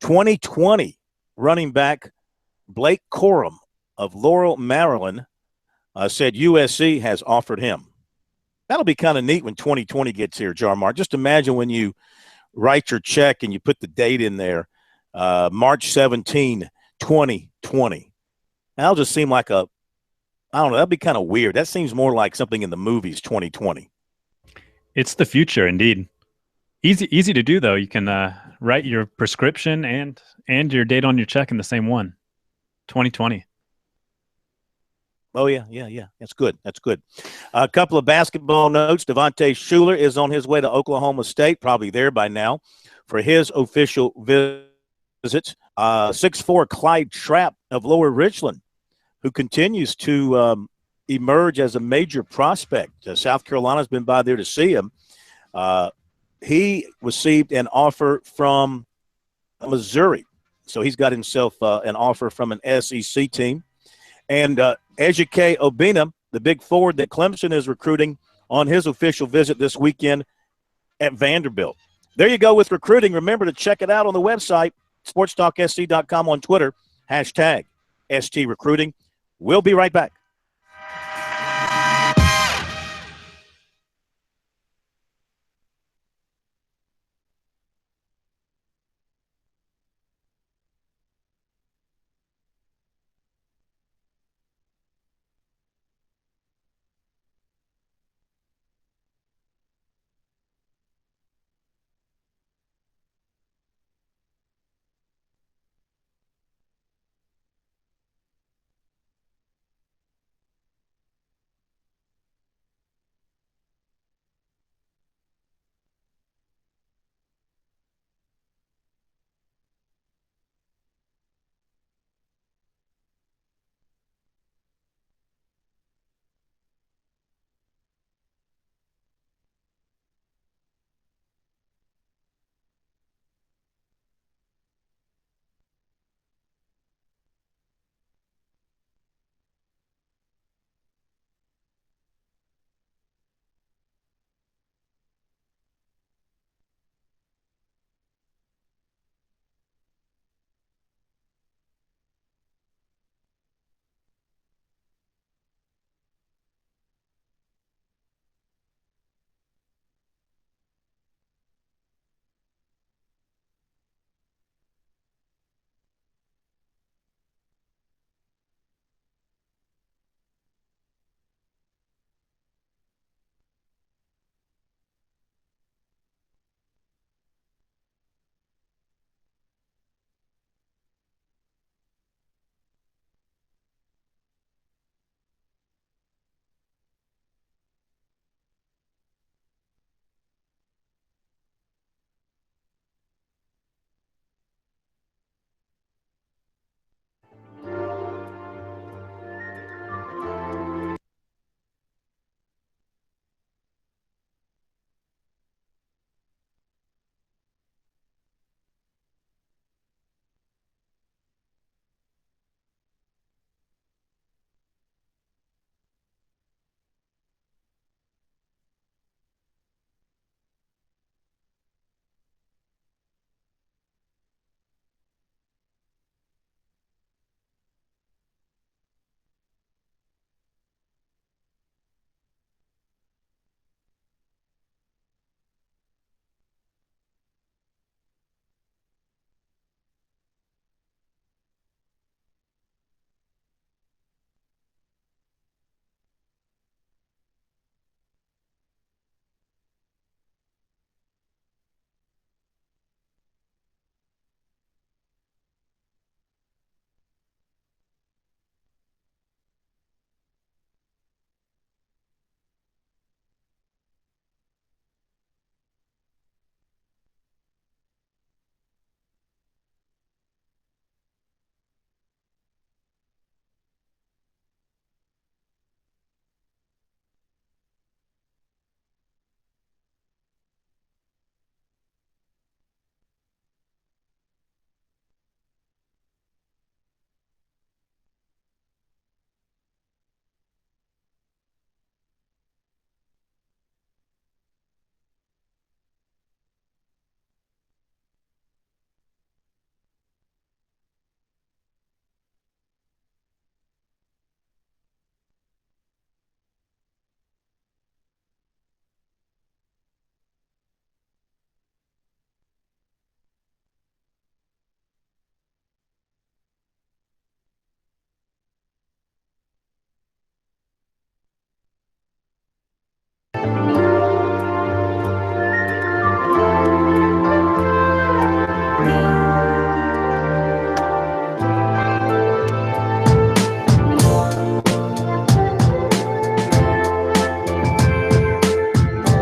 2020 running back Blake Corum of Laurel, Maryland, said USC has offered him. That'll be kind of neat when 2020 gets here, Jarmar. Just imagine when you write your check and you put the date in there, March 17, 2020. That'll just seem like I don't know, that'd be kind of weird. That seems more like something in the movies, 2020. It's the future, indeed. Easy to do, though. You can write your prescription and your date on your check in the same one. 2020. Oh, yeah. That's good. A couple of basketball notes. Devontae Shuler is on his way to Oklahoma State, probably there by now, for his official visit. 6'4" Clyde Trapp of Lower Richland, who continues to emerge as a major prospect. South Carolina's been by there to see him. He received an offer from Missouri, so he's got himself an offer from an SEC team. And Ejike Obina, the big forward that Clemson is recruiting, on his official visit this weekend at Vanderbilt. There you go with recruiting. Remember to check it out on the website, SportsTalkSC.com, on Twitter, #ST Recruiting. We'll be right back.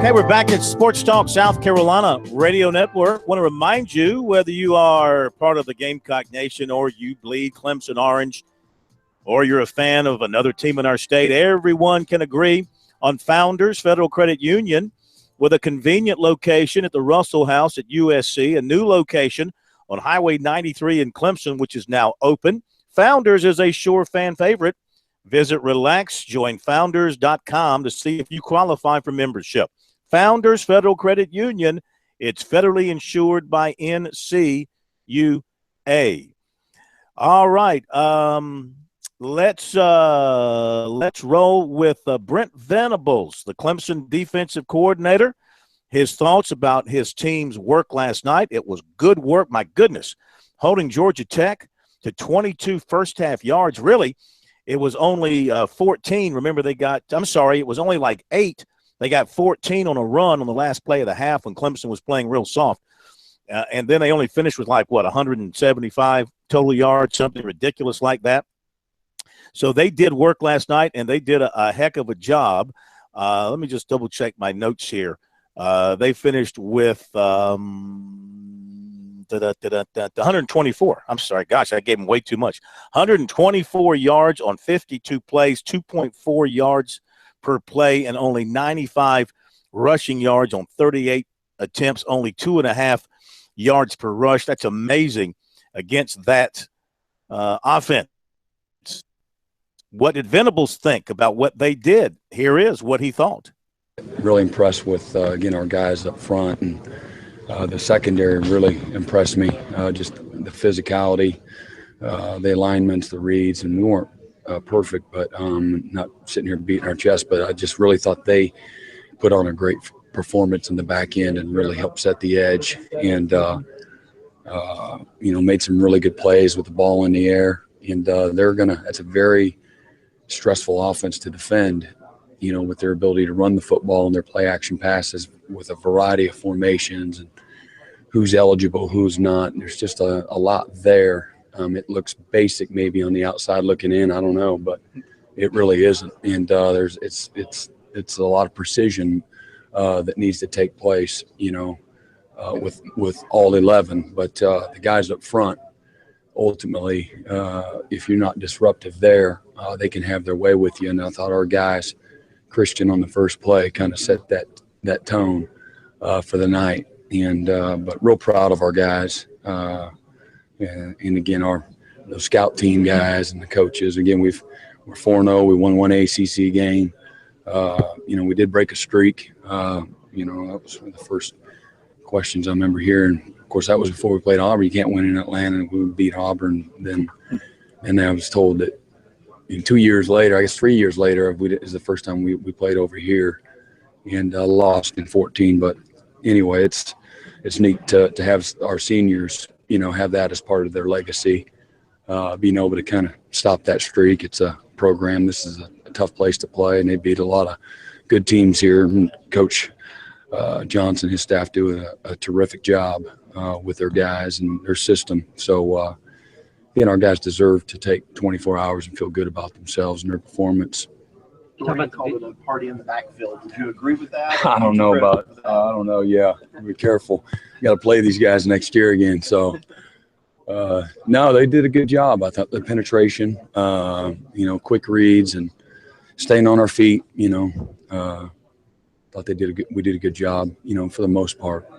Okay, we're back at Sports Talk South Carolina Radio Network. Want to remind you, whether you are part of the Gamecock Nation or you bleed Clemson Orange or you're a fan of another team in our state, everyone can agree on Founders Federal Credit Union with a convenient location at the Russell House at USC, a new location on Highway 93 in Clemson, which is now open. Founders is a sure fan favorite. Visit RelaxJoinFounders.com to see if you qualify for membership. Founders Federal Credit Union, it's federally insured by NCUA. All right. let's roll with Brent Venables, the Clemson defensive coordinator. His thoughts about his team's work last night. It was good work, my goodness, holding Georgia Tech to 22 first-half yards. Really, it was only 14. Remember, it was only like 8. They got 14 on a run on the last play of the half when Clemson was playing real soft. And then they only finished with 175 total yards, something ridiculous like that. So they did work last night, and they did a heck of a job. Let me just double-check my notes here. They finished with 124. I'm sorry. Gosh, I gave them way too much. 124 yards on 52 plays, 2.4 yards per play, and only 95 rushing yards on 38 attempts, only 2.5 yards per rush. That's amazing against that offense. What did Venables think about what they did? Here is what he thought. Really impressed with, again, our guys up front, and the secondary really impressed me. Just the physicality, the alignments, the reads, and we weren't perfect, but not sitting here beating our chest, but I just really thought they put on a great performance in the back end and really helped set the edge, and made some really good plays with the ball in the air. And that's a very stressful offense to defend, with their ability to run the football and their play action passes with a variety of formations and who's eligible, who's not. And there's just a lot there. It looks basic maybe on the outside looking in, I don't know, but it really isn't. And it's a lot of precision that needs to take place, with all 11. But the guys up front, ultimately, if you're not disruptive there, they can have their way with you. And I thought our guys, Christian on the first play, kind of set that tone for the night. And but real proud of our guys. And again, the scout team guys and the coaches. Again, we're 4-0. We won one ACC game. We did break a streak. That was one of the first questions I remember hearing. Of course, that was before we played Auburn. You can't win in Atlanta, and we would beat Auburn. And I was told that 2 years later, I guess 3 years later, is the first time we played over here, and lost in 14. But anyway, it's neat to have our seniors, have that as part of their legacy, being able to kind of stop that streak. It's a program. This is a tough place to play, and they beat a lot of good teams here. And Coach Johnson, his staff do a terrific job with their guys and their system. So, our guys deserve to take 24 hours and feel good about themselves and their performance. Dorian called it a party in the backfield. Would you agree with that? I don't know. Yeah, be careful. You got to play these guys next year again. So, no, they did a good job. I thought the penetration, quick reads and staying on our feet. Thought we did a good job. For the most part.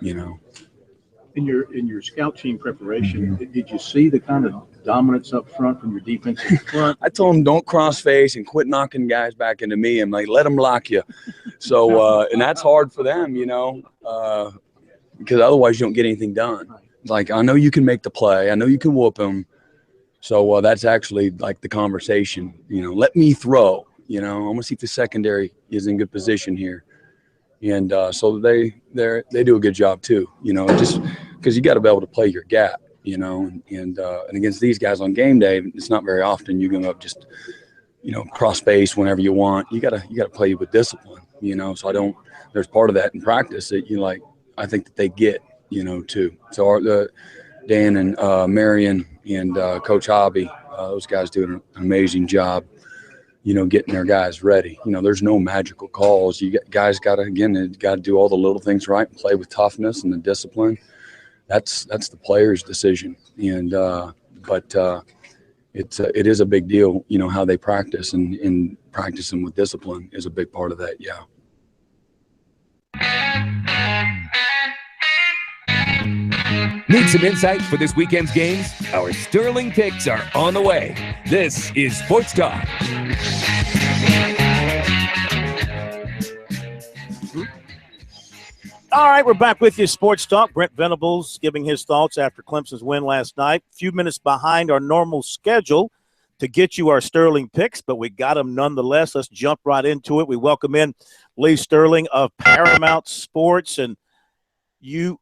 In your scout team preparation, did you see the kind of dominance up front from your defensive front? I told them don't cross face and quit knocking guys back into me. I'm like, let them block you. So, and that's hard for them, because otherwise you don't get anything done. Like, I know you can make the play. I know you can whoop them. So that's actually like the conversation, let me throw, I want to see if the secondary is in good position here. And so they do a good job too, just because you got to be able to play your gap, and against these guys on game day, it's not very often you can just, cross face whenever you want. You gotta play with discipline, So there's part of that in practice that I think that they get, too. So Dan and Marion and Coach Hobby, those guys do an amazing job. Getting their guys ready. There's no magical calls. Guys got to do all the little things right and play with toughness and the discipline. That's the player's decision. And but it is a big deal. How they practice and practicing with discipline is a big part of that. Yeah. Need some insight for this weekend's games? Our Sterling picks are on the way. This is Sports Talk. All right, we're back with you, Sports Talk. Brent Venables giving his thoughts after Clemson's win last night. A few minutes behind our normal schedule to get you our Sterling picks, but we got them nonetheless. Let's jump right into it. We welcome in Lee Sterling of Paramount Sports. And you,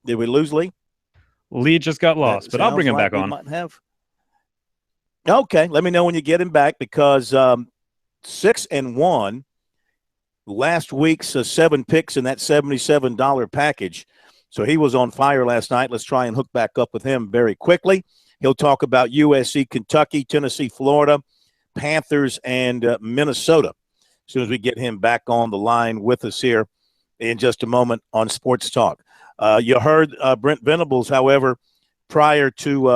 did we lose Lee? Lee just got lost, but I'll bring him back on. Might have. Okay, let me know when you get him back, because 6-1 last week's 7 picks in that $77 package. So he was on fire last night. Let's try and hook back up with him very quickly. He'll talk about USC, Kentucky, Tennessee, Florida, Panthers, and Minnesota as soon as we get him back on the line with us here in just a moment on Sports Talk. You heard Brent Venables, however, prior to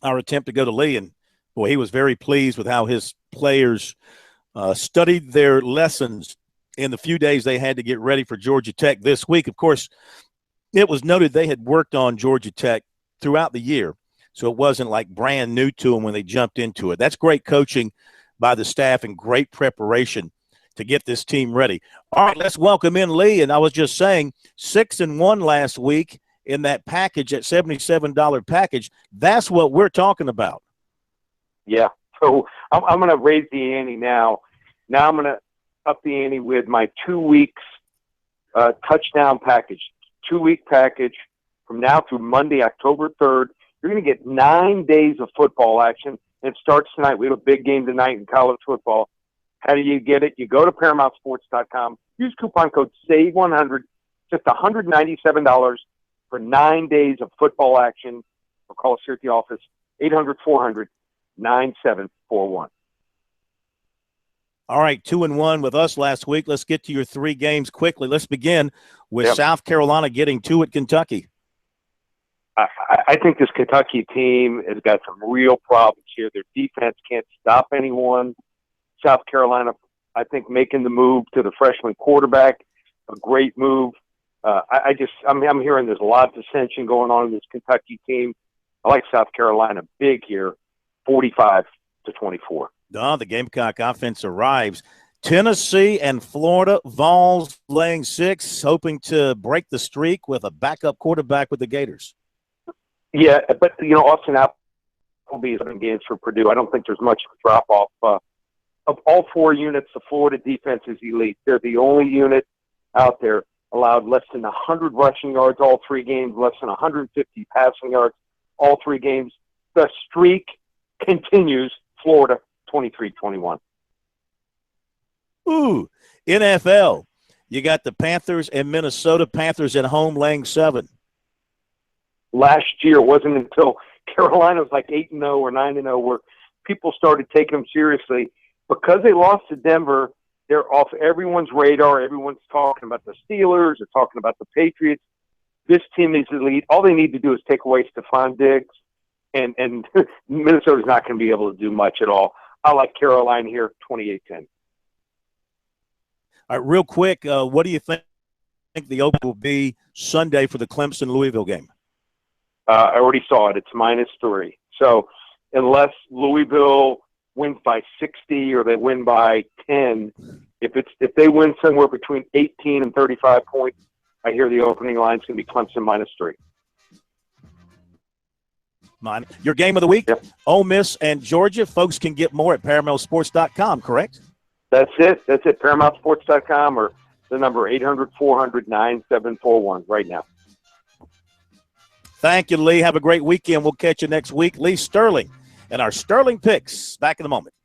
our attempt to go to Lee, and boy, he was very pleased with how his players studied their lessons in the few days they had to get ready for Georgia Tech this week. Of course, it was noted they had worked on Georgia Tech throughout the year, so it wasn't like brand new to them when they jumped into it. That's great coaching by the staff and great preparation to get this team ready. All right, let's welcome in Lee. And I was just saying, 6-1 last week in that package, that $77 package. That's what we're talking about. Yeah. So I'm going to raise the ante now. Now I'm going to up the ante with my 2 weeks touchdown package. 2-week package from now through Monday, October 3rd. You're going to get 9 days of football action. It starts tonight. We have a big game tonight in college football. How do you get it? You go to ParamountSports.com. Use coupon code SAVE100. Just $197 for 9 days of football action. Or call us here at the office, 800-400-9741. All right, 2-1 with us last week. Let's get to your 3 games quickly. Let's begin with South Carolina getting 2 at Kentucky. I think this Kentucky team has got some real problems here. Their defense can't stop anyone. South Carolina, I think, making the move to the freshman quarterback, a great move. I'm hearing there's a lot of dissension going on in this Kentucky team. I like South Carolina big here, 45-24. The Gamecock offense arrives. Tennessee and Florida, Vols laying 6, hoping to break the streak with a backup quarterback with the Gators. Yeah, but, Austin Appleby is in games for Purdue. I don't think there's much of a drop-off. Of all 4 units, the Florida defense is elite. They're the only unit out there allowed less than 100 rushing yards all 3 games, less than 150 passing yards all 3 games. The streak continues. Florida, 23-21. Ooh, NFL. You got the Panthers and Minnesota. Panthers at home laying 7. Last year, it wasn't until Carolina was like 8-0 or 9-0 where people started taking them seriously. Because they lost to Denver, they're off everyone's radar. Everyone's talking about the Steelers. They're talking about the Patriots. This team is elite. All they need to do is take away Stephon Diggs, and Minnesota's not going to be able to do much at all. I like Carolina here, 28-10. All right, real quick, what do you think the open will be Sunday for the Clemson-Louisville game? I already saw it. It's -3. So unless Louisville wins by 60 or they win by 10, if they win somewhere between 18 and 35 points, I hear the opening line is going to be Clemson -3. Your game of the week, yep. Ole Miss and Georgia. Folks can get more at ParamountSports.com, correct? That's it. ParamountSports.com or the number 800-400-9741 right now. Thank you, Lee. Have a great weekend. We'll catch you next week. Lee Sterling and our Sterling picks. Back in a moment.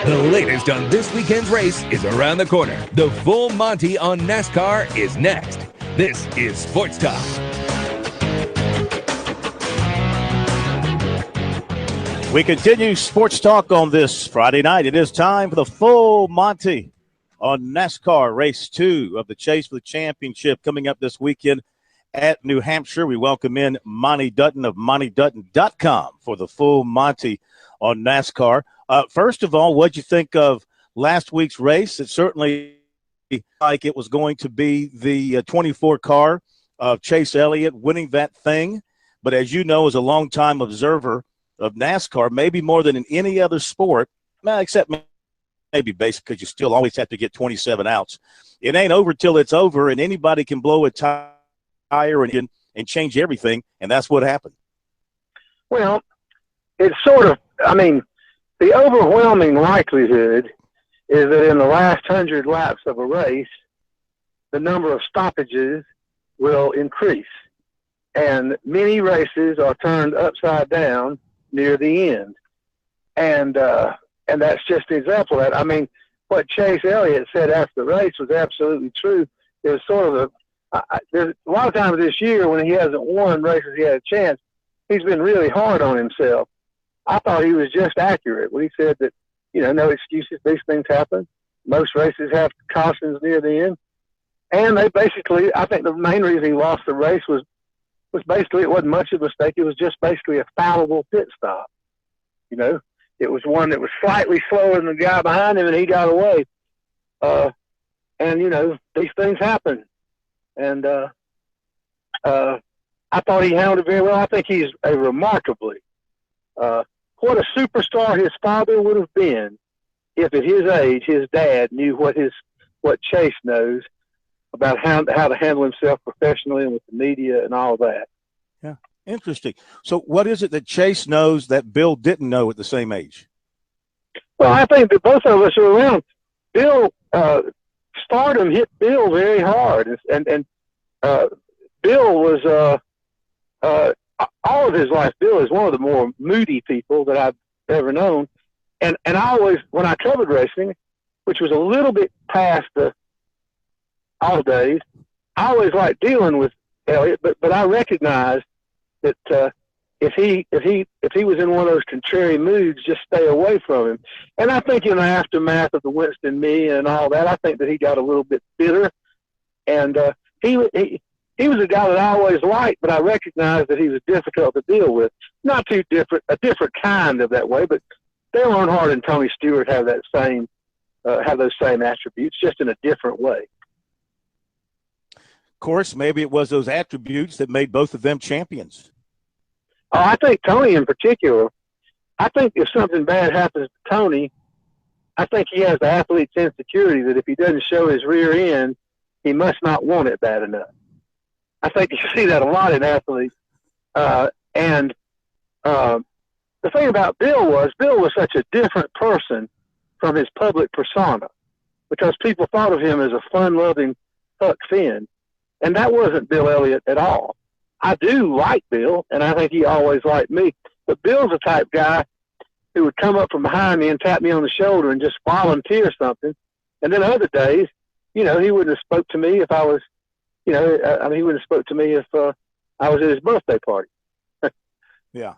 The latest on this weekend's race is around the corner. The full Monty on NASCAR is next. This is Sports Talk. We continue Sports Talk on this Friday night. It is time for the full Monty on NASCAR Race 2 of the Chase for the Championship coming up this weekend at New Hampshire. We welcome in Monty Dutton of MontyDutton.com for the full Monty on NASCAR. First of all, what'd you think of last week's race? It certainly like it was going to be the 24 car of Chase Elliott winning that thing. But as you know, as a longtime observer of NASCAR, maybe more than in any other sport, except maybe basically because you still always have to get 27 outs. It ain't over till it's over, and anybody can blow a tire and change everything, and that's what happened. Well, it's sort of, the overwhelming likelihood is that in the last 100 laps of a race, the number of stoppages will increase. And many races are turned upside down near the end. And that's just an example of that. What Chase Elliott said after the race was absolutely true. There's sort of there's a lot of times this year when he hasn't won races he had a chance, he's been really hard on himself. I thought he was just accurate when he said that, no excuses, these things happen. Most races have cautions near the end. And they basically, I think the main reason he lost the race was basically, it wasn't much of a mistake. It was just basically a foulable pit stop. It was one that was slightly slower than the guy behind him, and he got away. These things happen. And I thought he handled it very well. I think he's a remarkably, what a superstar his father would have been if at his age his dad knew what Chase knows about how to handle himself professionally and with the media and all that. Yeah, interesting. So what is it that Chase knows that Bill didn't know at the same age? Well, I think that both of us are around. Bill, stardom hit Bill very hard. And Bill was, all of his life, Bill is one of the more moody people that I've ever known. And I always, when I covered racing, which was a little bit past the all days, I always liked dealing with Elliott, but I recognized that if he was in one of those contrary moods, just stay away from him. And I think in the aftermath of the Winston me and all that, I think that he got a little bit bitter. And he was a guy that I always liked, but I recognized that he was difficult to deal with. Not too different, a different kind of that way, but Dale Earnhardt and Tony Stewart have that same have those same attributes, just in a different way. Of course, maybe it was those attributes that made both of them champions. Oh, I think Tony in particular, I think if something bad happens to Tony, I think he has the athlete's insecurity that if he doesn't show his rear end, he must not want it bad enough. I think you see that a lot in athletes. The thing about Bill was such a different person from his public persona because people thought of him as a fun-loving Huck Finn. And that wasn't Bill Elliott at all. I do like Bill, and I think he always liked me. But Bill's the type guy who would come up from behind me and tap me on the shoulder and just volunteer something. And then other days, he wouldn't have spoke to me if I was, he wouldn't have spoke to me if I was at his birthday party. Yeah,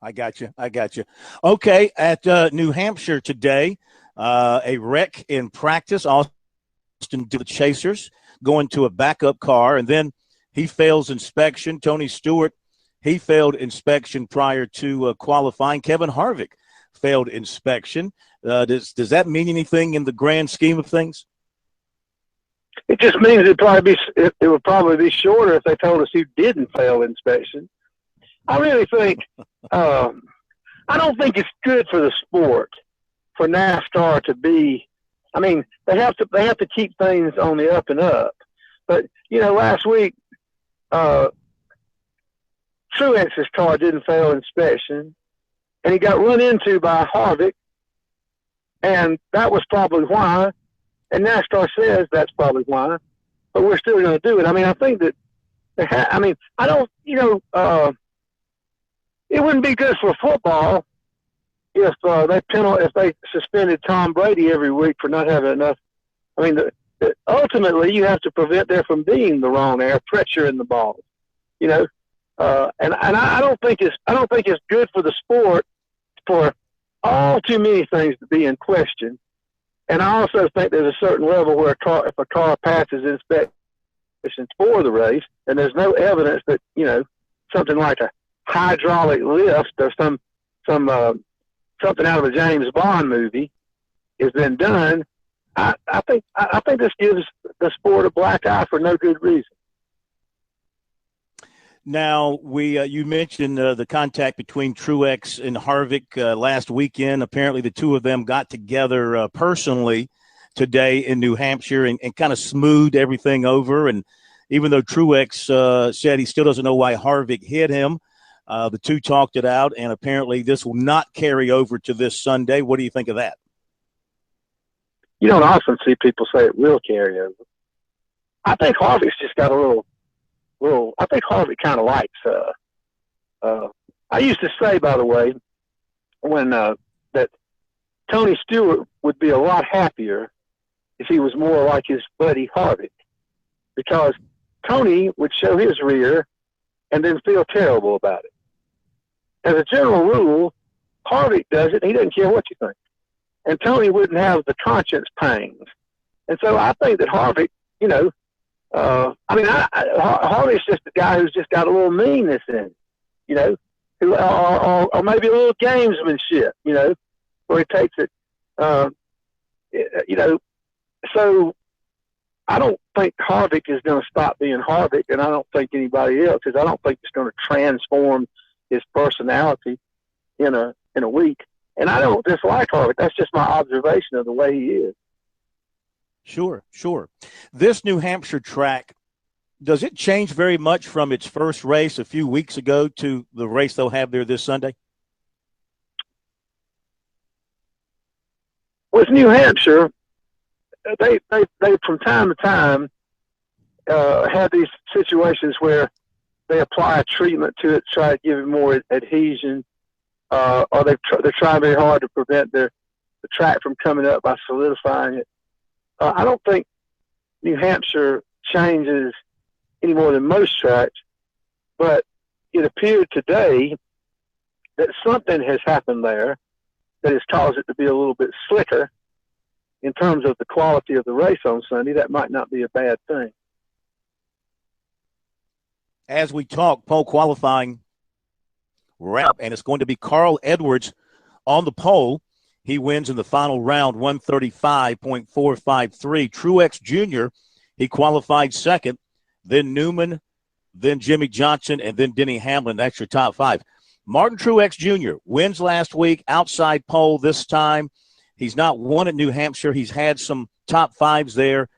I got you. Okay, at New Hampshire today, a wreck in practice. Austin to the Chasers, going to a backup car, and then he fails inspection. Tony Stewart, he failed inspection prior to qualifying. Kevin Harvick failed inspection. Does that mean anything in the grand scheme of things? It just means it would probably be shorter if they told us who didn't fail inspection. I really think I don't think it's good for the sport for NASCAR to be. I mean, they have to keep things on the up and up. But last week, Truex's car didn't fail inspection, and he got run into by Harvick, and that was probably why. And NASCAR says that's probably why, but we're still going to do it. I mean, I think that I don't. It wouldn't be good for football if they suspended Tom Brady every week for not having enough. I mean, ultimately you have to prevent there from being the wrong air pressure in the ball. And I don't think it's good for the sport for all too many things to be in question. And I also think there's a certain level where if a car passes inspection for the race, and there's no evidence that something like a hydraulic lift or something out of a James Bond movie has been done. I think this gives the sport a black eye for no good reason. Now, you mentioned the contact between Truex and Harvick last weekend. Apparently, the two of them got together personally today in New Hampshire and kind of smoothed everything over. And even though Truex said he still doesn't know why Harvick hit him, the two talked it out, and apparently this will not carry over to this Sunday. What do you think of that? You don't often see people say it will carry over. I think Harvick's just got a little. I think Harvick kind of likes. I used to say, by the way, when that Tony Stewart would be a lot happier if he was more like his buddy Harvick, because Tony would show his rear and then feel terrible about it. As a general rule, Harvick does it, and he doesn't care what you think. And Tony wouldn't have the conscience pangs. And so I think that Harvick, Harvick's just a guy who's just got a little meanness in him, or maybe a little gamesmanship, where he takes it, So I don't think Harvick is going to stop being Harvick, and I don't think anybody else is. I don't think it's going to transform his personality in a week. And I don't dislike Harvick. That's just my observation of the way he is. Sure. This New Hampshire track, does it change very much from its first race a few weeks ago to the race they'll have there this Sunday? With New Hampshire, they from time to time have these situations where they apply a treatment to it, try to give it more adhesion, or they're trying very hard to prevent the track from coming up by solidifying it. I don't think New Hampshire changes any more than most tracks, but it appeared today that something has happened there that has caused it to be a little bit slicker in terms of the quality of the race on Sunday. That might not be a bad thing. As we talk, pole qualifying wrap, and it's going to be Carl Edwards on the pole. He wins in the final round, 135.453. Truex Jr., he qualified second, then Newman, then Jimmy Johnson, and then Denny Hamlin. That's your top five. Martin Truex Jr. wins last week, outside pole this time. He's not won at New Hampshire. He's had some top fives there.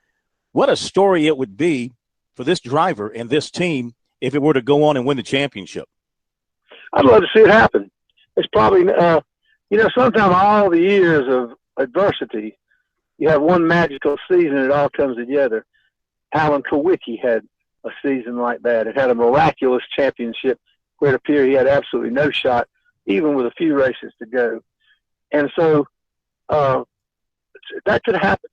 What a story it would be for this driver and this team if it were to go on and win the championship. I'd love to see it happen. It's probably, sometimes all the years of adversity, you have one magical season, it all comes together. Alan Kowicki had a season like that. It had a miraculous championship where it appeared he had absolutely no shot, even with a few races to go. And so that could happen.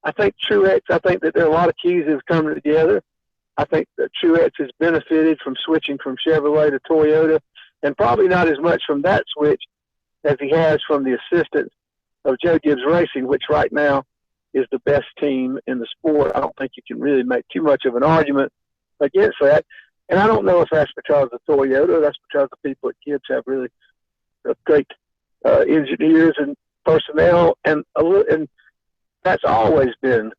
I think that there are a lot of keys that have come together. I think that Truex has benefited from switching from Chevrolet to Toyota, and probably not as much from that switch as he has from the assistance of Joe Gibbs Racing, which right now is the best team in the sport. I don't think you can really make too much of an argument against that. And I don't know if that's because of Toyota. That's because the people at Gibbs have really great engineers and personnel, and that's always been,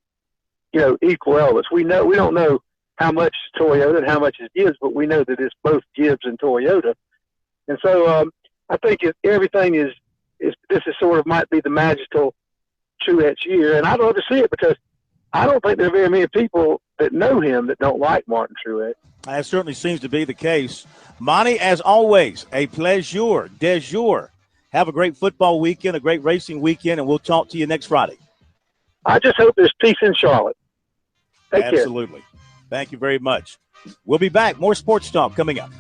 equal elements. We don't know how much is Toyota and how much is Gibbs, but we know that it's both Gibbs and Toyota. And so I think everything is this is sort of might be the magical Truex year, and I'd love to see it because I don't think there are very many people that know him that don't like Martin Truex. That certainly seems to be the case. Monty, as always, a pleasure, de jour. Have a great football weekend, a great racing weekend, and we'll talk to you next Friday. I just hope there's peace in Charlotte. Take care. Absolutely. Thank you very much. We'll be back. More sports talk coming up.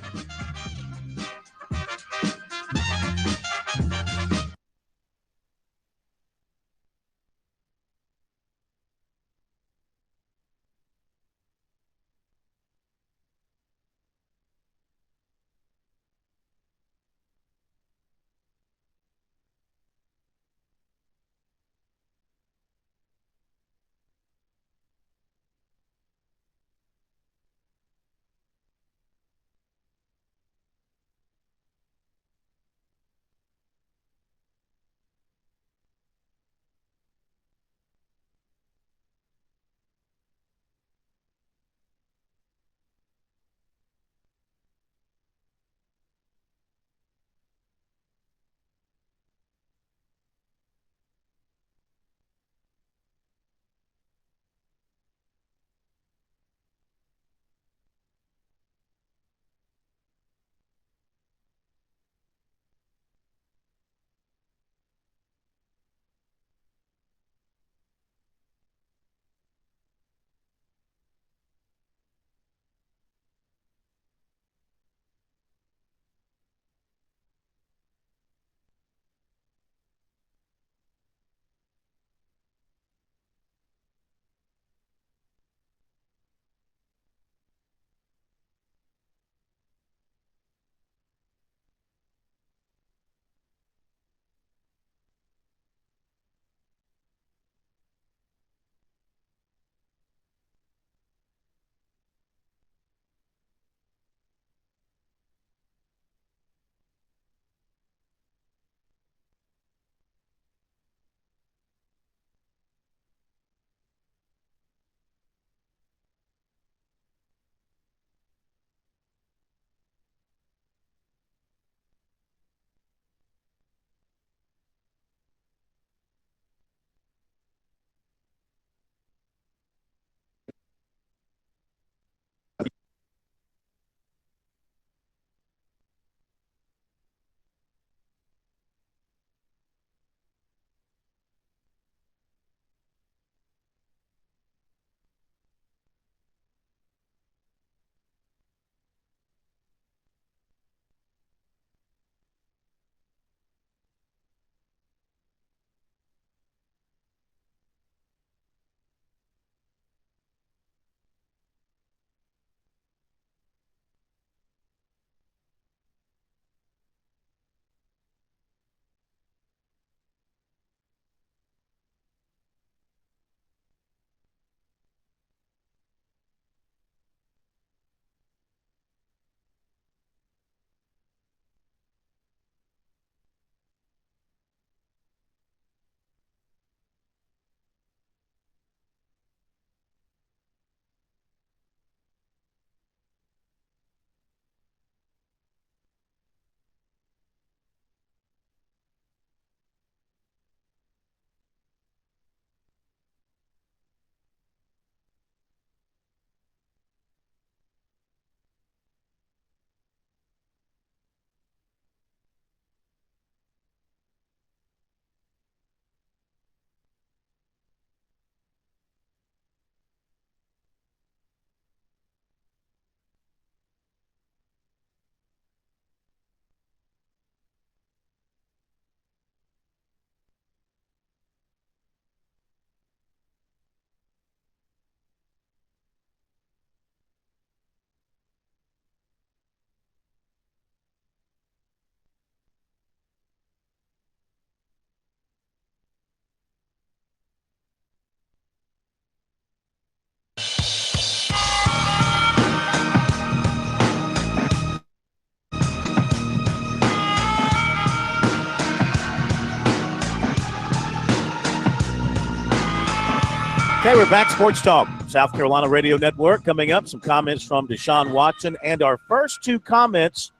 Okay, we're back. Sports Talk, South Carolina Radio Network. Coming up, some comments from Deshaun Watson. And our first two comments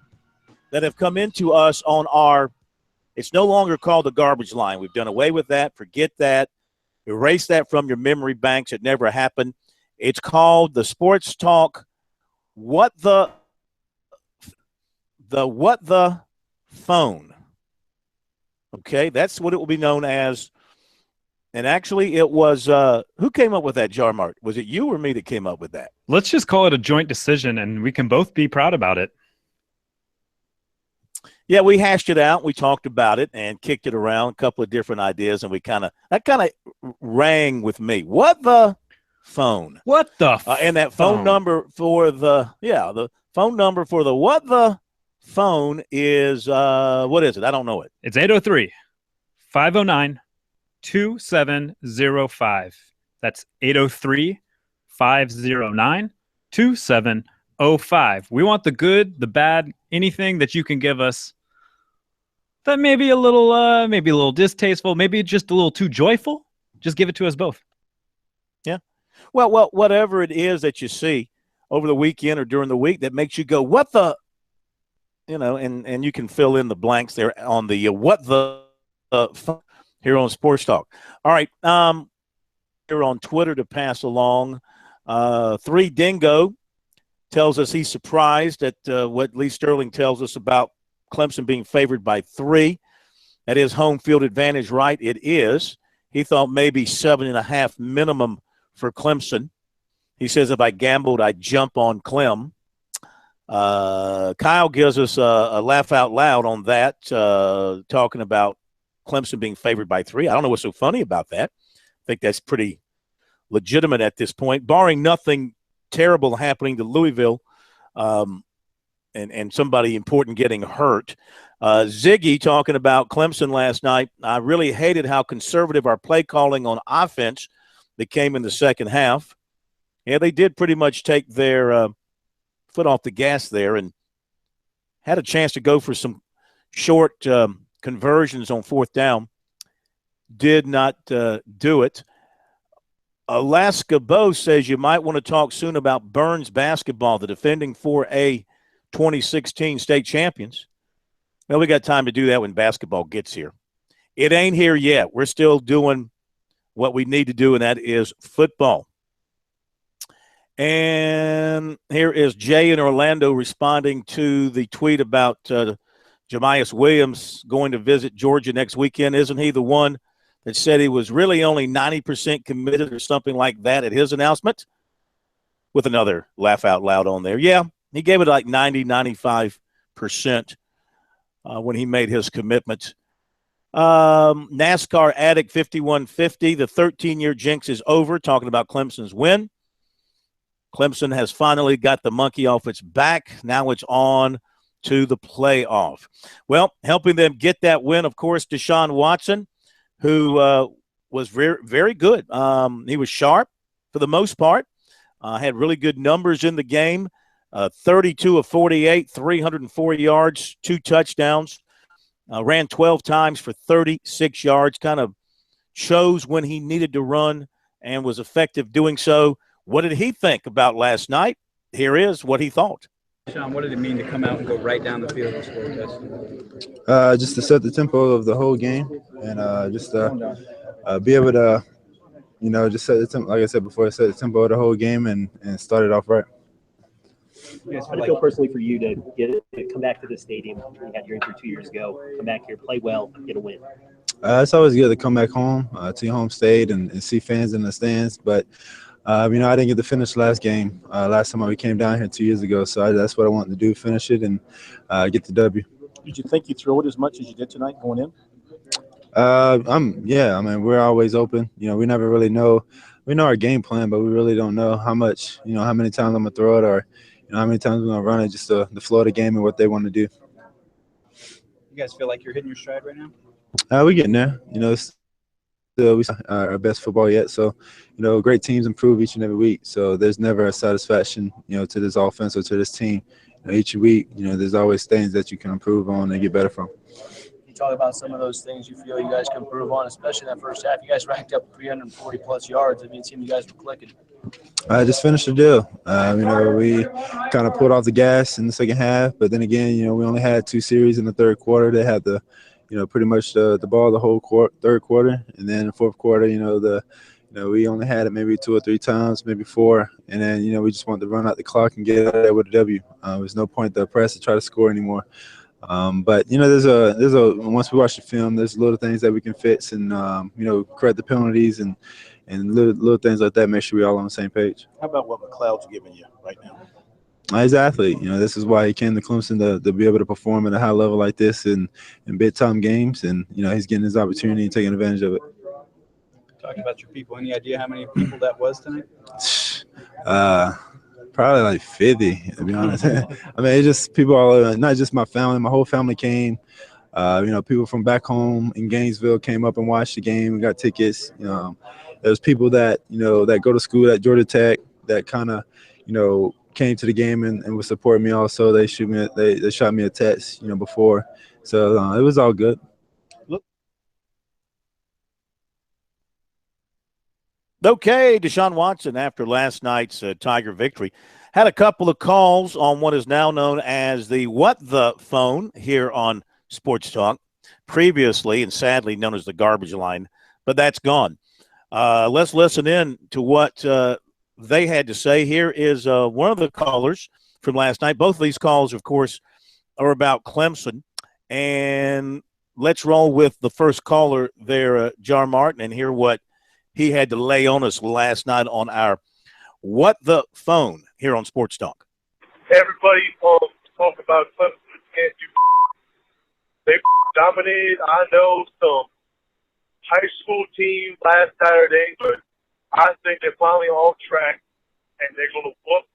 that have come into us on our, it's no longer called the garbage line. We've done away with that. Forget that. Erase that from your memory banks. It never happened. It's called the Sports Talk What the Phone. Okay, that's what it will be known as. And actually, it was who came up with that, Jarmart? Was it you or me that came up with that? Let's just call it a joint decision, and we can both be proud about it. Yeah, we hashed it out. We talked about it and kicked it around, a couple of different ideas, and that kind of rang with me. What the phone? What the and that phone number for the phone number for the what the phone is what is it? I don't know it. It's 803-509-2705. That's 803-509-2705. We want the good, the bad, anything that you can give us that may be a little distasteful, maybe just a little too joyful. Just give it to us both. Yeah. Well, whatever it is that you see over the weekend or during the week that makes you go, what the, and you can fill in the blanks there on the what the here on Sports Talk. All right. Here on Twitter to pass along. 3 Dingo tells us he's surprised at what Lee Sterling tells us about Clemson being favored by 3. That is home field advantage, right? It is. He thought maybe 7.5 minimum for Clemson. He says if I gambled, I'd jump on Clem. Kyle gives us a laugh out loud on that, talking about Clemson being favored by 3. I don't know what's so funny about that. I think that's pretty legitimate at this point, barring nothing terrible happening to Louisville and somebody important getting hurt. Ziggy talking about Clemson last night. I really hated how conservative our play calling on offense that came in the second half. Yeah, they did pretty much take their foot off the gas there and had a chance to go for some short conversions on 4th down. Did not do it. Alaska Bo says you might want to talk soon about Burns basketball, the defending 4A 2016 state champions. Well, we got time to do that when basketball gets here. It ain't here yet. We're still doing what we need to do, and that is football. And here is Jay in Orlando responding to the tweet about Jamias Williams going to visit Georgia next weekend. Isn't he the one that said he was really only 90% committed or something like that at his announcement? With another laugh out loud on there. Yeah, he gave it like 95% when he made his commitment. NASCAR Addict 5150, the 13-year jinx is over, talking about Clemson's win. Clemson has finally got the monkey off its back. Now it's on to the playoff. Well, helping them get that win, of course, Deshaun Watson, who was very, very good. He was sharp for the most part, had really good numbers in the game, 32 of 48, 304 yards, 2 touchdowns, ran 12 times for 36 yards, kind of shows when he needed to run and was effective doing so. What did he think about last night? Here is what he thought. Sean, what did it mean to come out and go right down the field and score a touchdown? Just to set the tempo of the whole game and just be able to, just set the tempo, like I said before, set the tempo of the whole game and start it off right. How did it feel personally for you to come back to this stadium? You had your injury 2 years ago. Come back here, play well, get a win. It's always good to come back home to your home state and see fans in the stands. But, I didn't get to finish last game. Last time we came down here 2 years ago. So that's what I wanted to do, finish it and get the W. Did you think you threw it as much as you did tonight going in? We're always open. We never really know. We know our game plan, but we really don't know how much, how many times I'm going to throw it or, how many times we're going to run it, just the flow of the game and what they want to do. You guys feel like you're hitting your stride right now? We're getting there. We our best football yet. So, great teams improve each and every week. So there's never a satisfaction, to this offense or to this team. Each week, there's always things that you can improve on and get better from. talk about some of those things you feel you guys can improve on, especially in that first half? You guys racked up 340-plus yards. I mean, it seemed you guys were clicking. I just finished the deal. We kind of pulled off the gas in the second half, but then again, we only had 2 series in the third quarter. They had the, pretty much the ball the whole third quarter, and then the fourth quarter, we only had it maybe 2 or 3 times, maybe 4, and then we just wanted to run out the clock and get out there with a W. There's no point to press to try to score anymore. But there's a once we watch the film, there's little things that we can fix, and correct the penalties and little things like that. Make sure we're all on the same page. How about what McLeod's giving you right now? He's an athlete. This is why he came to Clemson to be able to perform at a high level like this in big time games, and he's getting his opportunity and taking advantage of it. Talking about your people, any idea how many people that was tonight? Probably like 50, to be honest. I mean, it's just people all over, not just my family. My whole family came. People from back home in Gainesville came up and watched the game and got tickets. There's people that, that go to school at Georgia Tech that kind of, came to the game and would support me also. They shot me a text, before. So it was all good. Okay, Deshaun Watson, after last night's Tiger victory, had a couple of calls on what is now known as the What the Phone here on Sports Talk, previously and sadly known as the garbage line, but that's gone. Let's listen in to what they had to say. Here is one of the callers from last night. Both of these calls, of course, are about Clemson, and let's roll with the first caller there, Jar Martin, and hear what he had to lay on us last night on our What the Phone here on Sports Talk. Everybody talk about Clemson can't do. They dominated. I know some high school team last Saturday, but I think they're finally on track, and they're going to whoop.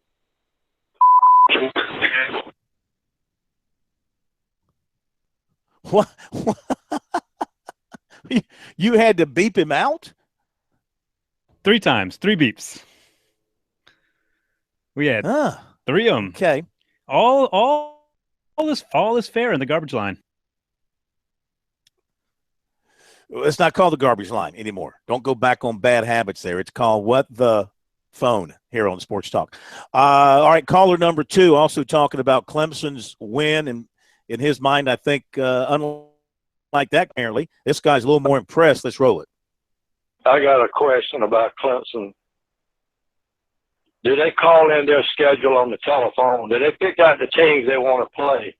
What? You had to beep him out? 3 times, 3 beeps. We had 3 of them. Okay. All is fair in the garbage line. It's not called the garbage line anymore. Don't go back on bad habits there. It's called What the Phone here on Sports Talk. All right, caller number 2 also talking about Clemson's win, and in his mind, I think, unlike that, apparently, this guy's a little more impressed. Let's roll it. I got a question about Clemson. Do they call in their schedule on the telephone? Do they pick out the teams they want to play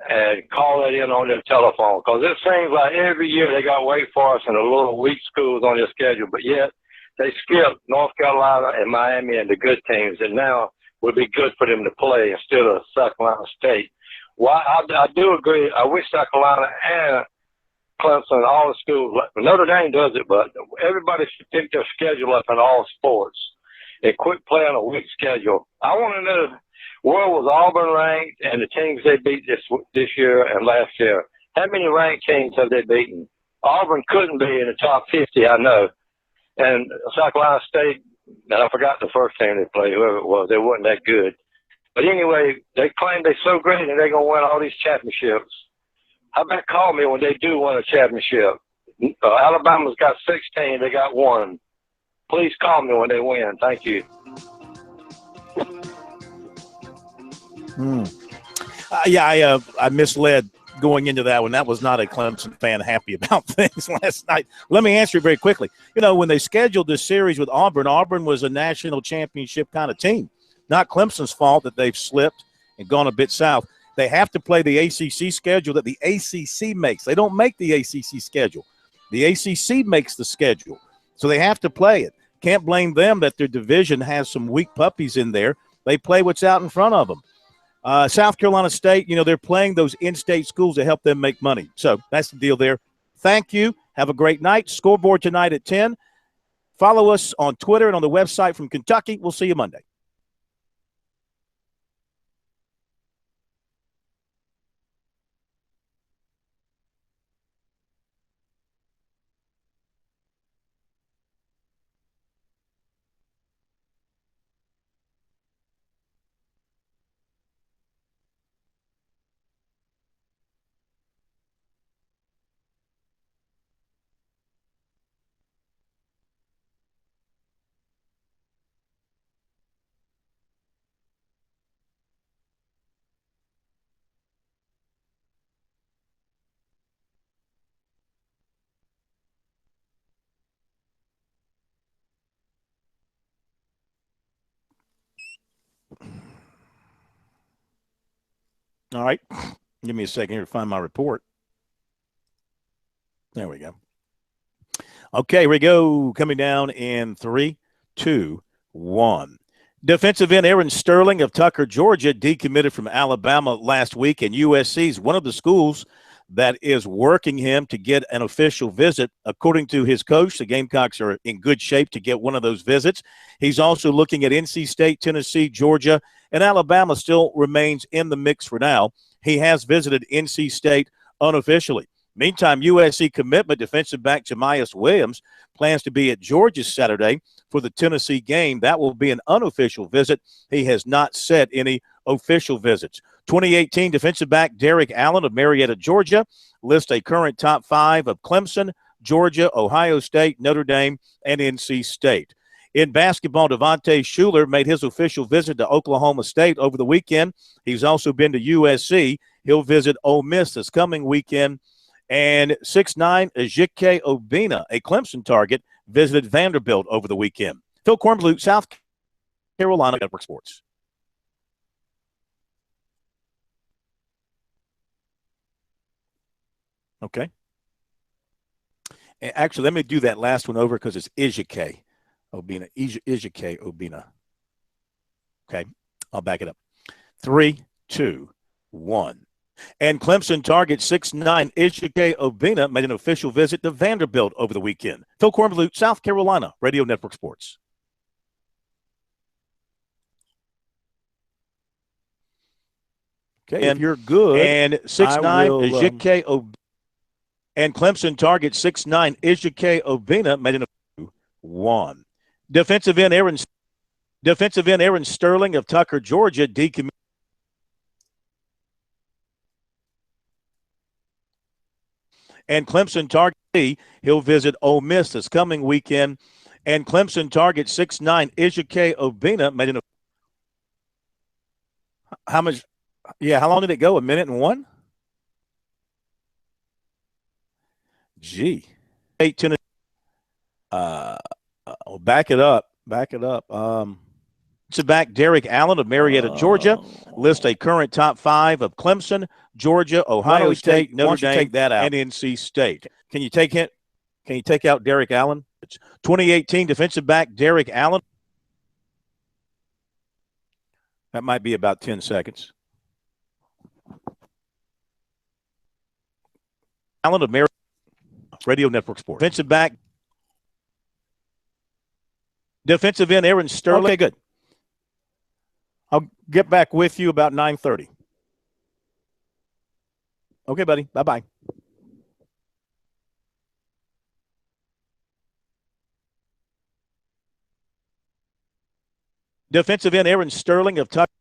and call it in on their telephone? Because it seems like every year they got Wake Forest and the little weak schools on their schedule, but yet they skip North Carolina and Miami and the good teams, and now would be good for them to play instead of South Carolina State. Well, I do agree. I wish South Carolina and Clemson, all the schools, Notre Dame does it, but everybody should pick their schedule up in all sports and quit playing a weak schedule. I want to know where was Auburn ranked and the teams they beat this year and last year. How many ranked teams have they beaten? Auburn couldn't be in the top 50, I know. And South Carolina State, and I forgot the first team they played, whoever it was, they weren't that good. But anyway, they claim they're so great and they're going to win all these championships. How about call me when they do win a championship? Alabama's got 16. They got 1. Please call me when they win. Thank you. I misled going into that one. That was not a Clemson fan happy about things last night. Let me answer it very quickly. When they scheduled this series with Auburn, Auburn was a national championship kind of team. Not Clemson's fault that they've slipped and gone a bit south. They have to play the ACC schedule that the ACC makes. They don't make the ACC schedule. The ACC makes the schedule. So they have to play it. Can't blame them that their division has some weak puppies in there. They play what's out in front of them. South Carolina State, they're playing those in-state schools to help them make money. So that's the deal there. Thank you. Have a great night. Scoreboard tonight at 10. Follow us on Twitter and on the website from Kentucky. We'll see you Monday. All right. Give me a second here to find my report. There we go. Okay, here we go. Coming down in 3, 2, 1. Defensive end Aaron Sterling of Tucker, Georgia, decommitted from Alabama last week, and USC is one of the schools that is working him to get an official visit. According to his coach, the Gamecocks are in good shape to get one of those visits. He's also looking at NC State, Tennessee, Georgia, and Alabama still remains in the mix for now. He has visited NC State unofficially. Meantime, USC commitment defensive back Jamias Williams plans to be at Georgia Saturday for the Tennessee game. That will be an unofficial visit. He has not set any official visits. 2018 defensive back Derek Allen of Marietta, Georgia, lists a current top 5 of Clemson, Georgia, Ohio State, Notre Dame, and NC State. In basketball, Devontae Shuler made his official visit to Oklahoma State over the weekend. He's also been to USC. He'll visit Ole Miss this coming weekend. And 6'9", Ejike Obina, a Clemson target, visited Vanderbilt over the weekend. Phil Kornblut, South Carolina Network Sports. Okay. And actually, let me do that last one over because it's Ejike Obina. Ejike Obina. Okay. I'll back it up. 3, 2, 1. And Clemson target 6'9", Ejike Obina made an official visit to Vanderbilt over the weekend. Phil Kornblut, South Carolina Radio Network Sports. Okay, if you're good. And 6'9", Ejike Obina. And Clemson target 6'9", Ejike Obina made an official 1. Defensive end Aaron Sterling of Tucker, Georgia, decommitted. And Clemson target, he'll visit Ole Miss this coming weekend. And Clemson target 6'9", Ejike Obina made an. How much? Yeah, how long did it go? 1:01? Gee. 8 Tennessee. Back it up. Back Derek Allen of Marietta, Georgia, lists a current top 5 of Clemson, Georgia, Ohio State, Notre Dame, take that out, and NC State. Can you take it? Can you take out Derek Allen? It's 2018 defensive back Derek Allen. That might be about 10 seconds. Allen of Marietta, Radio Network Sports. Defensive end Aaron Sterling. Okay, good. I'll get back with you about 9:30. Okay, buddy. Bye-bye. Defensive end Aaron Sterling of Tucker.